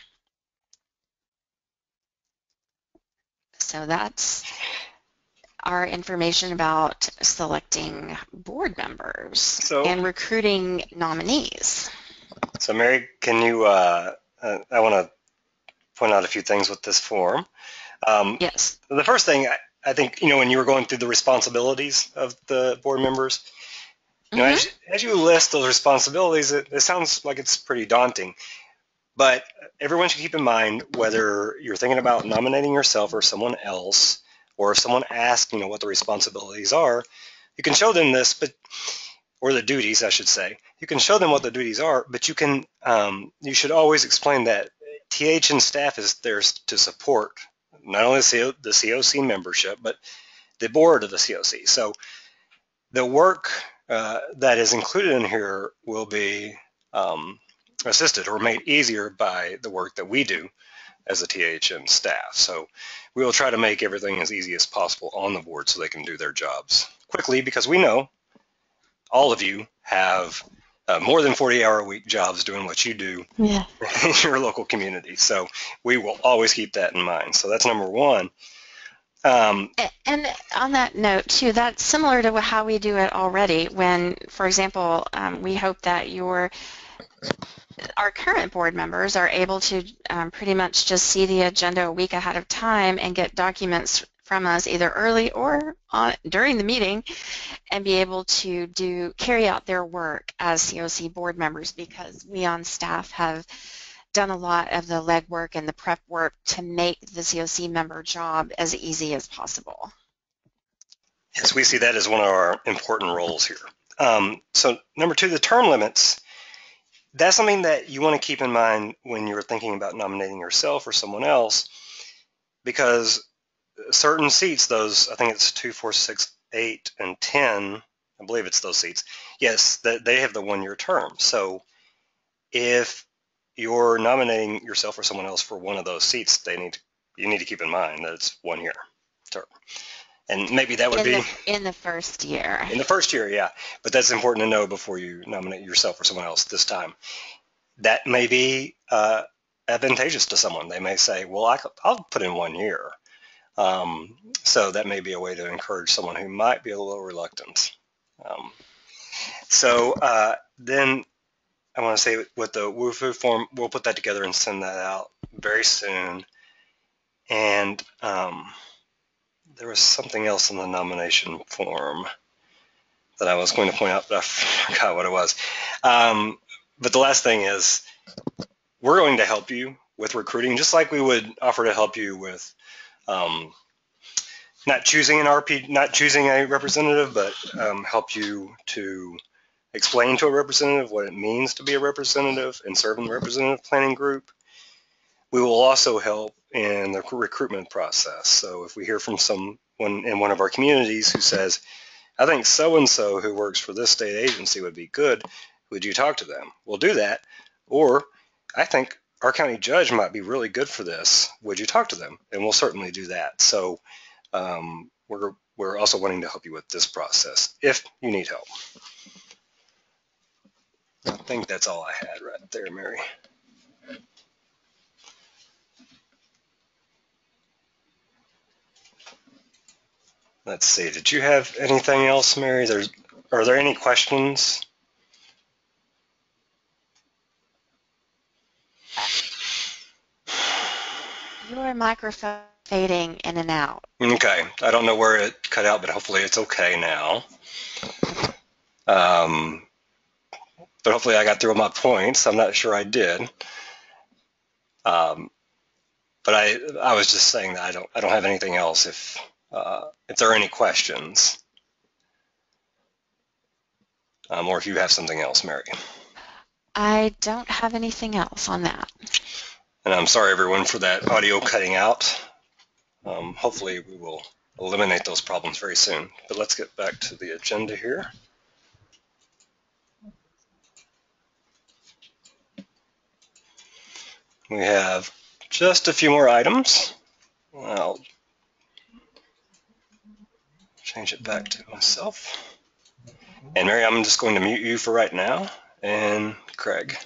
So that's our information about selecting board members and recruiting nominees. So Mary, can you, I want to point out a few things with this form. Yes. The first thing, I think, when you were going through the responsibilities of the board members, as you list those responsibilities, it sounds like it's pretty daunting. But everyone should keep in mind, whether you're thinking about nominating yourself or someone else, or if someone asks, what the responsibilities are, you can show them this, or the duties, I should say. You can show them what the duties are, but you should always explain that TH and staff is there to support not only the COC membership, but the board of the COC. So the work that is included in here will be assisted or made easier by the work that we do as a TH and staff. So we will try to make everything as easy as possible on the board so they can do their jobs quickly, because we know all of you have more than 40-hour-a-week jobs doing what you do in your local community. So we will always keep that in mind. So that's number one. And on that note, too, that's similar to how we do it already when, for example, we hope that our current board members are able to pretty much just see the agenda a week ahead of time and get documents from us either early or during the meeting and be able to carry out their work as COC board members, because we on staff have done a lot of the legwork and the prep work to make the COC member job as easy as possible. Yes, we see that as one of our important roles here. So number two, the term limits. That's something that you want to keep in mind when you're thinking about nominating yourself or someone else, because certain seats, those, I think it's 2, 4, 6, 8, and 10, I believe it's those seats, yes, they have the one-year term. So if you're nominating yourself or someone else for one of those seats, you need to keep in mind that it's 1 year term. And maybe that would be in the first year. In the first year, yeah. But that's important to know before you nominate yourself or someone else this time. That may be advantageous to someone. They may say, well, I'll put in 1 year. So that may be a way to encourage someone who might be a little reluctant. Then I want to say with the WUFU form, we'll put that together and send that out very soon. And there was something else in the nomination form that I was going to point out, but I forgot what it was. But the last thing is, we're going to help you with recruiting, just like we would offer to help you with not choosing a representative, but help you to explain to a representative what it means to be a representative and serve in the representative planning group. We will also help in the recruitment process. So if we hear from someone in one of our communities who says, I think so-and-so who works for this state agency would be good, would you talk to them? We'll do that. Or I think our county judge might be really good for this. Would you talk to them? And we'll certainly do that. So we're also wanting to help you with this process if you need help. I think that's all I had right there, Mary. Let's see. Did you have anything else, Mary? Are there any questions? Your microphone fading in and out. Okay. I don't know where it cut out, but hopefully it's okay now. But hopefully I got through my points. I'm not sure I did. But I was just saying that I don't have anything else. If there are any questions, or if you have something else, Mary. I don't have anything else on that. And I'm sorry, everyone, for that audio cutting out. Hopefully we will eliminate those problems very soon. But let's get back to the agenda here. we have just a few more items. I'll change it back to myself. And Mary, I'm just going to mute you for right now, and Craig.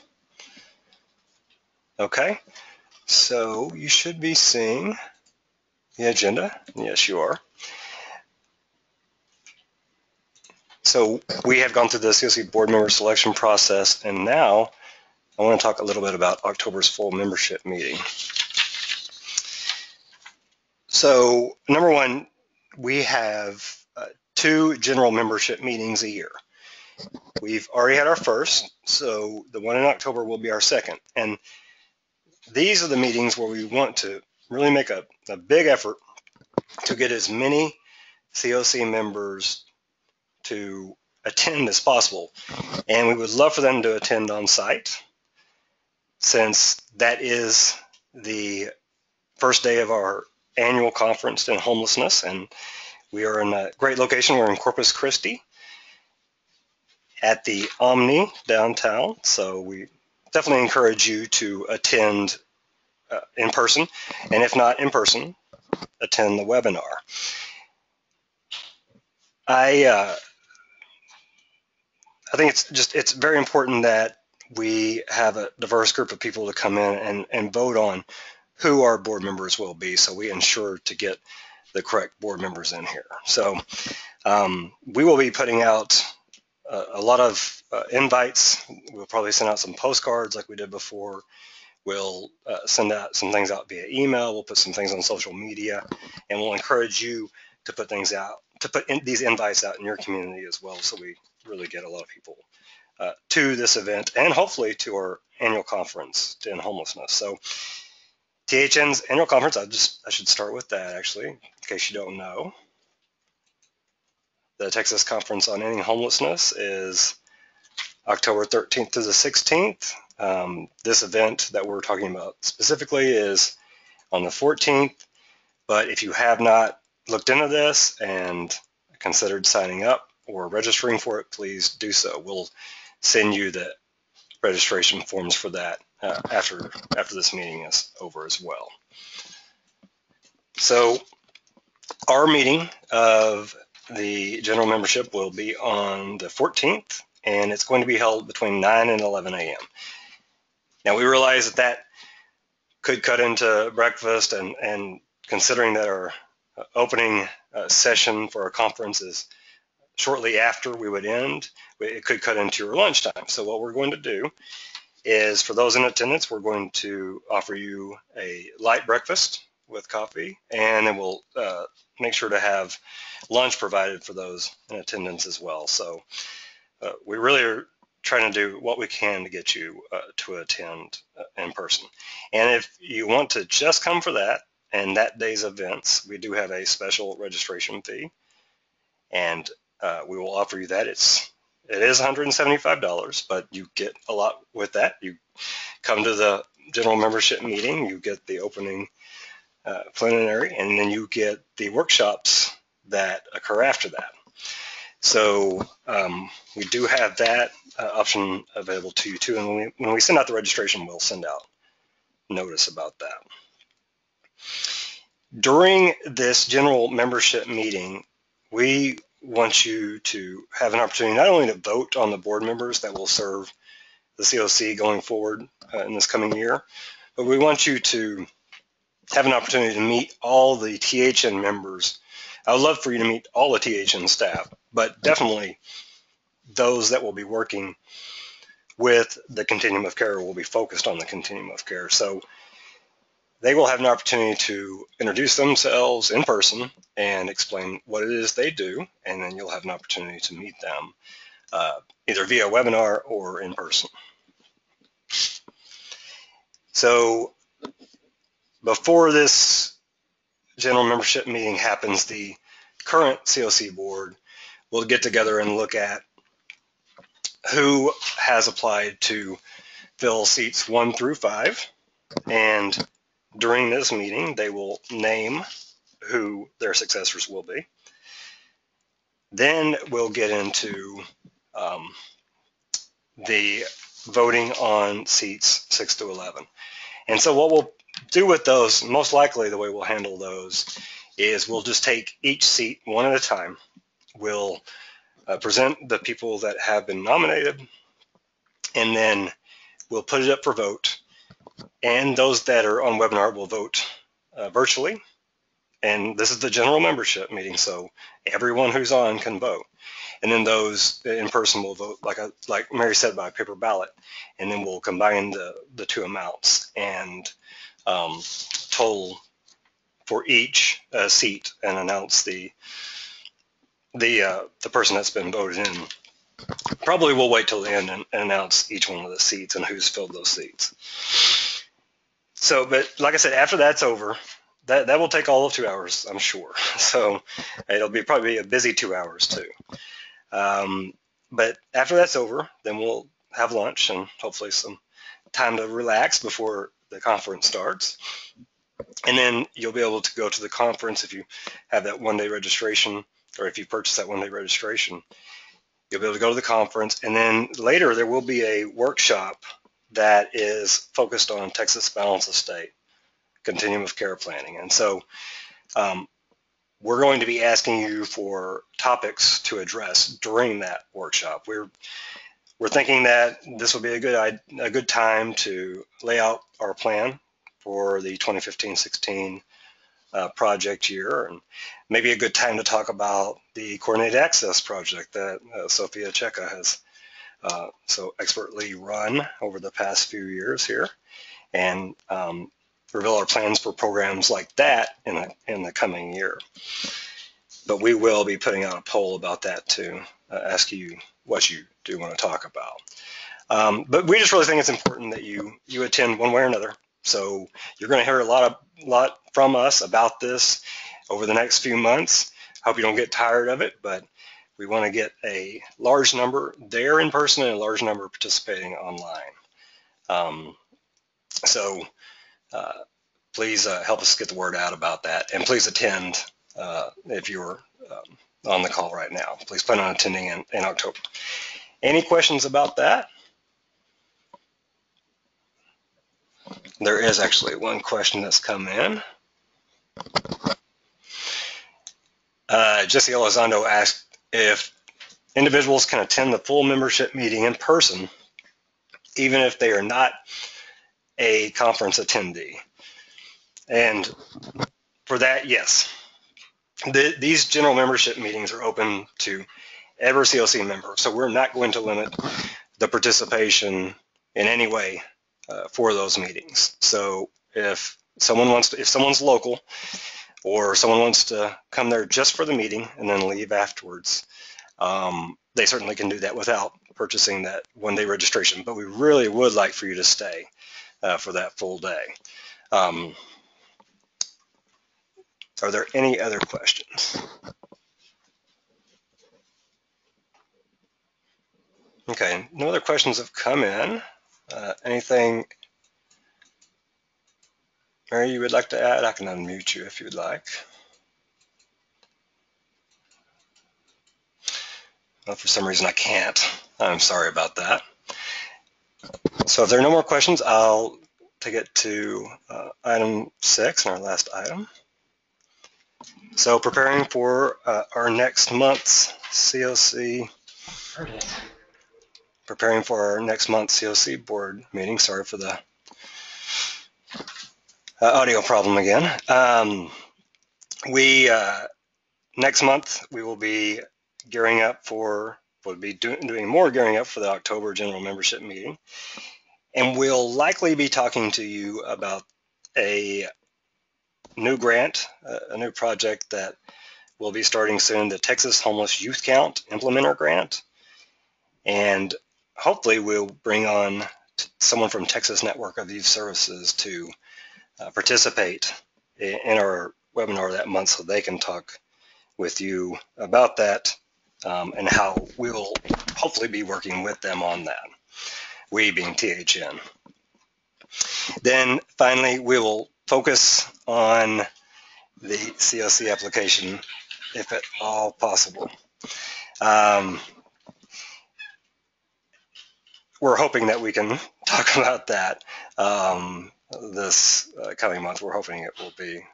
Okay, so you should be seeing the agenda. Yes, you are. So we have gone through the COC board member selection process, and now I want to talk a little bit about October's full membership meeting. So number one, we have 2 general membership meetings a year. We've already had our first, so the one in October will be our second. And these are the meetings where we want to really make a big effort to get as many COC members to attend as possible. And we would love for them to attend on site, since that is the first day of our annual conference in homelessness. And we are in a great location. We're in Corpus Christi at the Omni downtown. So we definitely encourage you to attend in person. And if not in person, attend the webinar. I think it's very important that we have a diverse group of people to come in and vote on who our board members will be, so we ensure to get the correct board members in here. So we will be putting out a lot of invites. We'll probably send out some postcards like we did before. We'll send out some things out via email. We'll put some things on social media, and we'll encourage you to put things out, to put these invites out in your community as well, so we really get a lot of people to this event, and hopefully to our annual conference, To End Homelessness. So THN's annual conference, I should start with that actually, in case you don't know. The Texas Conference on Ending Homelessness is October 13th to the 16th. This event that we're talking about specifically is on the 14th, but if you have not looked into this and considered signing up or registering for it, please do so. We'll send you the registration forms for that after this meeting is over as well. So our meeting of the general membership will be on the 14th, and it's going to be held between 9 and 11 a.m. Now, we realize that could cut into breakfast, and considering that our opening session for our conference is shortly after we would end, it could cut into your lunchtime. So what we're going to do is, for those in attendance, we're going to offer you a light breakfast with coffee, and then we'll make sure to have lunch provided for those in attendance as well. So we really are trying to do what we can to get you to attend in person. And if you want to just come for that and that day's events, we do have a special registration fee, and we will offer you that. It is $175, but you get a lot with that. You come to the general membership meeting, you get the opening plenary, and then you get the workshops that occur after that. So we do have that option available to you too. And when we send out the registration, we'll send out notice about that. During this general membership meeting, we want you to have an opportunity not only to vote on the board members that will serve the COC going forward in this coming year, but we want you to have an opportunity to meet all the THN members. I would love for you to meet all the THN staff, but definitely those that will be working with the continuum of care will be focused on the continuum of care. So they will have an opportunity to introduce themselves in person and explain what it is they do, and then you'll have an opportunity to meet them either via webinar or in person. So before this general membership meeting happens, the current COC board will get together and look at who has applied to fill seats 1 through 5, and during this meeting they will name who their successors will be. Then we'll get into the voting on seats 6 to 11. And so what we'll do with those, most likely the way we'll handle those, is we'll just take each seat one at a time. We'll present the people that have been nominated, and then we'll put it up for vote. And those that are on webinar will vote virtually. And this is the general membership meeting, so everyone who's on can vote. And then those in person will vote, like Mary said, by paper ballot. And then we'll combine the two amounts and total for each seat and announce the person that's been voted in. Probably we'll wait till the end and announce each one of the seats and who's filled those seats. So, but like I said, after that's over, that will take all of 2 hours, I'm sure. So it'll be probably a busy 2 hours too. But after that's over, then we'll have lunch and hopefully some time to relax before the conference starts. And then you'll be able to go to the conference if you have that one-day registration, or if you purchase that one-day registration. You'll be able to go to the conference, and then later there will be a workshop that is focused on Texas Balance of State, continuum of care planning. And so we're going to be asking you for topics to address during that workshop. We're thinking that this will be a good time to lay out our plan for the 2015-16 project year, and maybe a good time to talk about the Coordinated Access project that Sophia Cheka has so expertly run over the past few years here, and reveal our plans for programs like that in the coming year. But we will be putting out a poll about that to ask you what you do want to talk about. But we just really think it's important that you attend one way or another. So you're going to hear a lot from us about this over the next few months. Hope you don't get tired of it, but we want to get a large number there in person and a large number participating online. So please help us get the word out about that, and please attend if you're on the call right now. Please plan on attending in October. Any questions about that? There is actually one question that's come in. Jesse Elizondo asked if individuals can attend the full membership meeting in person, even if they are not a conference attendee. And for that, yes. These general membership meetings are open to every COC member, so we're not going to limit the participation in any way for those meetings. So if someone's local, or someone wants to come there just for the meeting and then leave afterwards, they certainly can do that without purchasing that one-day registration. But we really would like for you to stay for that full day. Are there any other questions? Okay, no other questions have come in. Anything, Mary, you would like to add? I can unmute you if you'd like. Well, for some reason I can't. I'm sorry about that. So if there are no more questions, I'll take it to item 6, our last item. So preparing for our next month's COC. Preparing for our next month's COC board meeting. Sorry for the audio problem again. Next month we will be gearing up for, doing more gearing up for the October general membership meeting, and we'll likely be talking to you about a new grant, a new project that will be starting soon, the Texas Homeless Youth Count Implementer Grant, and hopefully we'll bring on someone from Texas Network of Youth Services to participate in our webinar that month so they can talk with you about that and how we'll hopefully be working with them on that, we being THN. Then finally, we will focus on the COC application if at all possible. We're hoping that we can talk about that this coming month. We're hoping it will be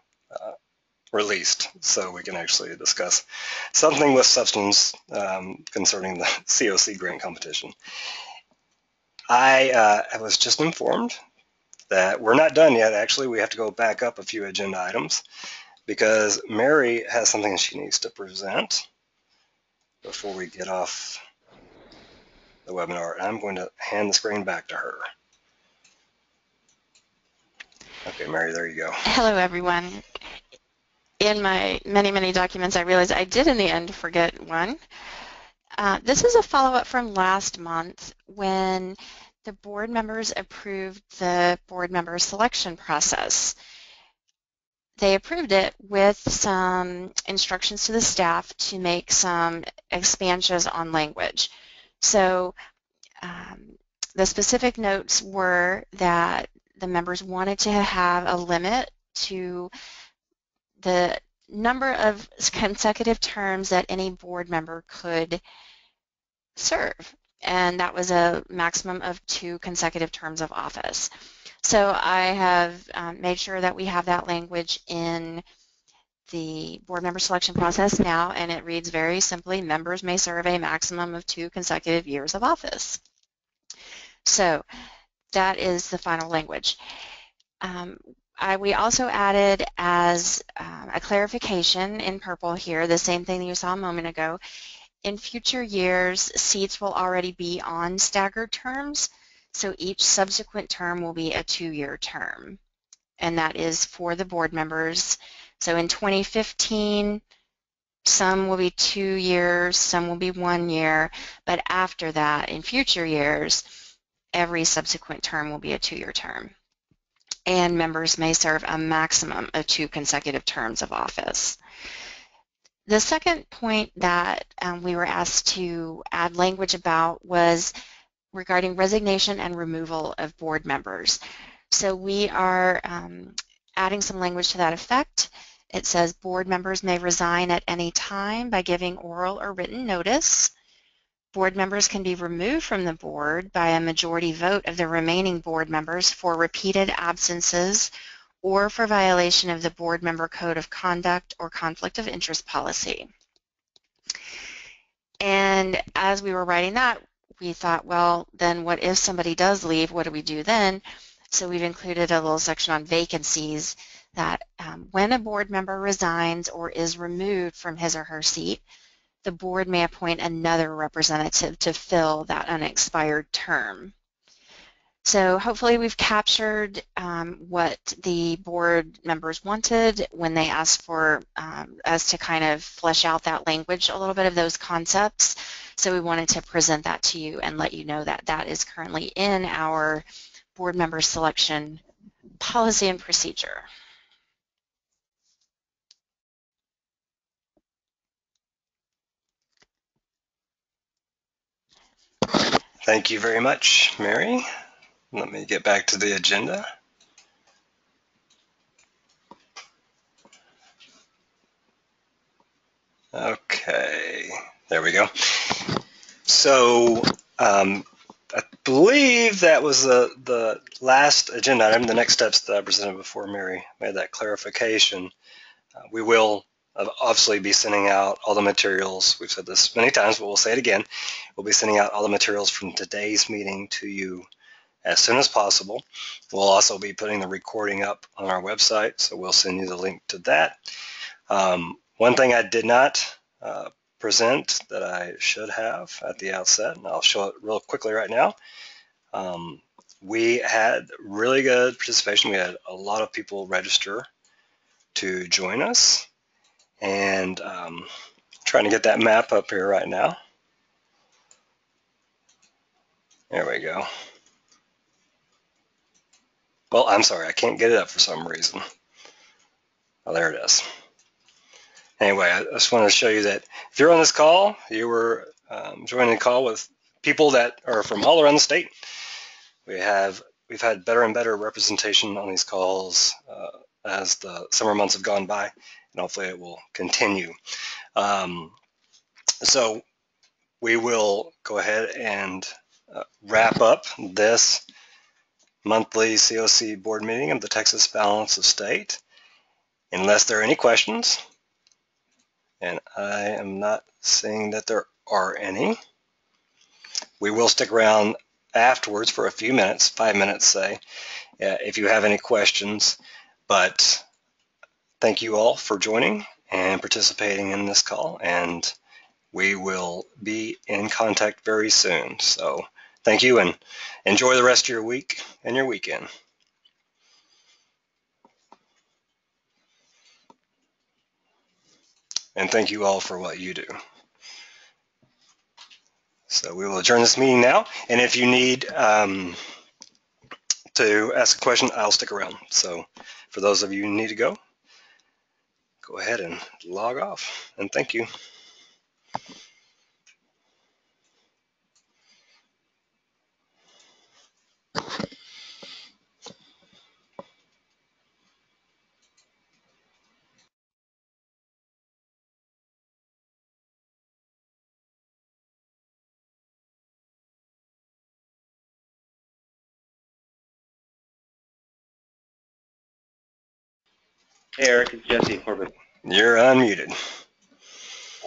released so we can actually discuss something with substance concerning the COC grant competition. I was just informed that we're not done yet. Actually, we have to go back up a few agenda items because Mary has something she needs to present before we get off the webinar. And I'm going to hand the screen back to her. Okay, Mary, there you go. Hello, everyone. In my many, many documents, I realized I did in the end forget one. This is a follow-up from last month when the board members approved the board member selection process. They approved it with some instructions to the staff to make some expansions on language. So the specific notes were that the members wanted to have a limit to the number of consecutive terms that any board member could serve, and that was a maximum of 2 consecutive terms of office. So I have made sure that we have that language in the board member selection process now, and it reads very simply, members may serve a maximum of 2 consecutive years of office. So that is the final language. We also added as a clarification in purple here, the same thing that you saw a moment ago. In future years, seats will already be on staggered terms, so each subsequent term will be a 2-year term, and that is for the board members. So in 2015, some will be 2 years, some will be 1 year, but after that, in future years, every subsequent term will be a 2-year term. And members may serve a maximum of 2 consecutive terms of office. The second point that we were asked to add language about was regarding resignation and removal of board members. So we are adding some language to that effect. It says board members may resign at any time by giving oral or written notice. Board members can be removed from the board by a majority vote of the remaining board members for repeated absences or for violation of the board member code of conduct or conflict of interest policy. And as we were writing that, we thought, well, then what if somebody does leave? What do we do then? So we've included a little section on vacancies that when a board member resigns or is removed from his or her seat, the board may appoint another representative to fill that unexpired term. So hopefully we've captured what the board members wanted when they asked for us to kind of flesh out that language, a little bit of those concepts. So we wanted to present that to you and let you know that that is currently in our board member selection policy and procedure. Thank you very much, Mary. Let me get back to the agenda. Okay, there we go. So I believe that was the last agenda item, the next steps that I presented before Mary made that clarification. We will obviously be sending out all the materials. We've said this many times, but we'll say it again. We'll be sending out all the materials from today's meeting to you as soon as possible. We'll also be putting the recording up on our website, so we'll send you the link to that. One thing I did not present that I should have at the outset, and I'll show it real quickly right now. We had really good participation. We had a lot of people register to join us, and trying to get that map up here right now. There we go. Well, I'm sorry, I can't get it up for some reason. Oh, there it is. Anyway, I just wanted to show you that if you're on this call, you were joining the call with people that are from all around the state. We've had better and better representation on these calls as the summer months have gone by, and hopefully it will continue. So we will go ahead and wrap up this monthly COC board meeting of the Texas Balance of State. Unless there are any questions, and I am not seeing that there are any, we will stick around afterwards for a few minutes, 5 minutes say, if you have any questions. But thank you all for joining and participating in this call, and we will be in contact very soon. So thank you, and enjoy the rest of your week and your weekend. And thank you all for what you do. So we will adjourn this meeting now, and if you need to ask a question, I'll stick around. So for those of you who need to go ahead and log off, and thank you. Hey, Eric, it's Jesse Corbett. You're unmuted.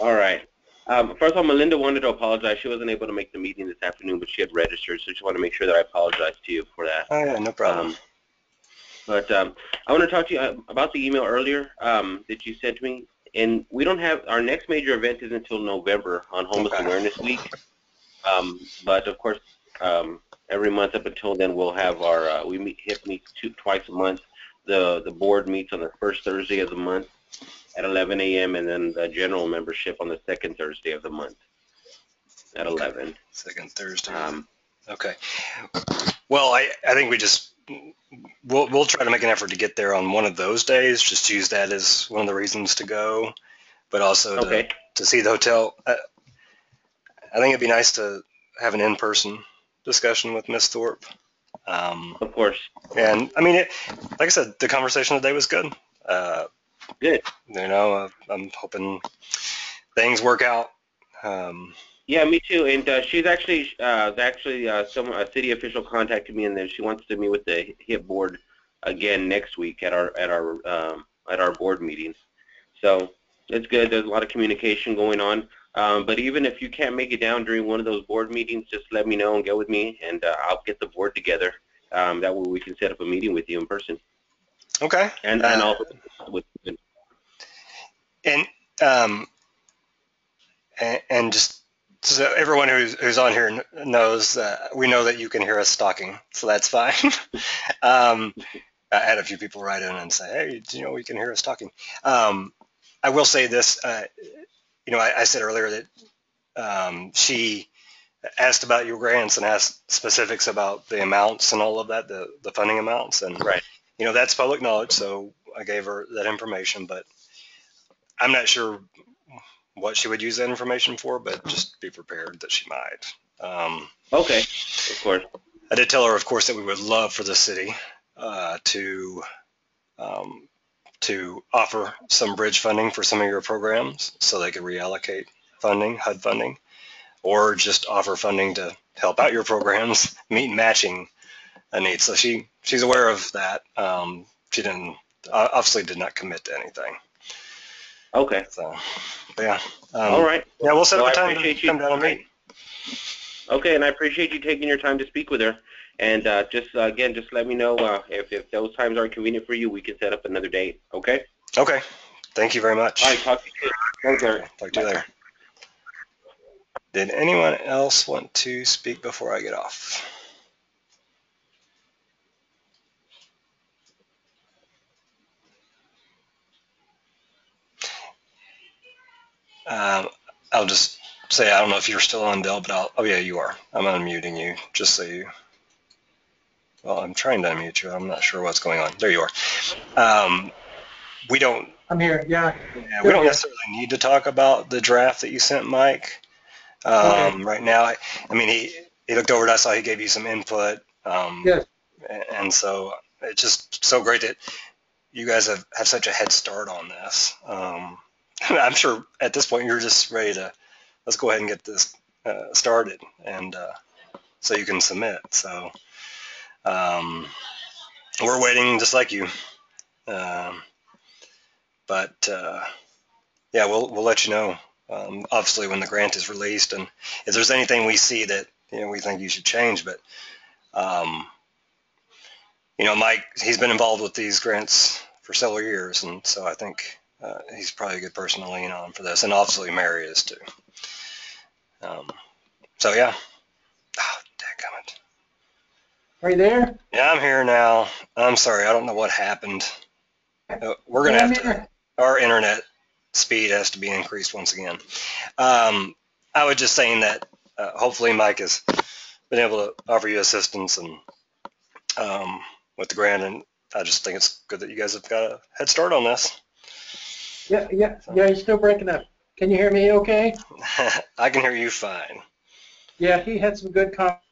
All right. First of all, Melinda wanted to apologize. She wasn't able to make the meeting this afternoon, but she had registered, so she wanted to make sure that I apologize to you for that. Oh, yeah, no problem. But I want to talk to you about the email earlier that you sent me. And we don't have, our next major event is until November on Homeless Awareness Week. But of course, every month up until then, we'll have our, we meet twice a month. The board meets on the first Thursday of the month at 11 a.m. and then the general membership on the second Thursday of the month at 11. Second Thursday. Okay. Well, I think we'll try to make an effort to get there on one of those days. Just use that as one of the reasons to go, but also to see the hotel. I think it'd be nice to have an in-person discussion with Miss Thorpe. Of course. And I mean, like I said, the conversation today was good. Good. You know, I'm hoping things work out. Yeah, me too. And she's actually a city official contacted me, and then she wants to meet with the HIP board again next week at our board meeting. So it's good. There's a lot of communication going on. But even if you can't make it down during one of those board meetings, just let me know and get with me, and I'll get the board together. That way we can set up a meeting with you in person. Okay. And also with. And just so everyone who's on here knows, we know that you can hear us talking, so that's fine. I had a few people write in and say, hey, we can hear us talking. I will say this, I said earlier that she asked about your grants and asked specifics about the amounts and all of that, the funding amounts. And, right. That's public knowledge, so I gave her that information, but I'm not sure what she would use that information for, but just be prepared that she might. Okay, of course. I did tell her, of course, that we would love for the city to offer some bridge funding for some of your programs so they could reallocate funding, HUD funding, or just offer funding to help out your programs, meet matching a need. So she's aware of that. She obviously did not commit to anything. Okay. So, yeah. All right. Yeah, we'll set up a time to come down and meet. Okay, and I appreciate you taking your time to speak with her. And just let me know if those times aren't convenient for you, we can set up another date. Okay? Okay. Thank you very much. All right, talk to you later. Thanks, Eric. Talk to you later. Did anyone else want to speak before I get off? I'll just say, I don't know if you're still on, Dell, but oh yeah, you are. I'm unmuting you, just so you, well, I'm trying to unmute you. I'm not sure what's going on. There you are. We don't. I'm here, yeah. We don't necessarily need to talk about the draft that you sent, Mike. Okay. Right now, I mean, he looked over it. I saw he gave you some input. Yes. And so it's just so great that you guys have such a head start on this. I'm sure at this point you're just ready to, let's go ahead and get this started, and so you can submit. So We're waiting just like you. But yeah, we'll let you know, obviously, when the grant is released, and if there's anything we see that we think you should change. But Mike, he's been involved with these grants for several years, and so I think he's probably a good person to lean on for this, and obviously Mary is too. So yeah. Oh, dadgummit. Are you there? Yeah, I'm here now. I'm sorry, I don't know what happened. We're gonna have to. Our internet speed has to be increased once again. I was just saying that hopefully Mike has been able to offer you assistance and with the grant, and I just think it's good that you guys have got a head start on this. Yeah, you're still breaking up. Can you hear me okay? I can hear you fine. Yeah, he had some good comments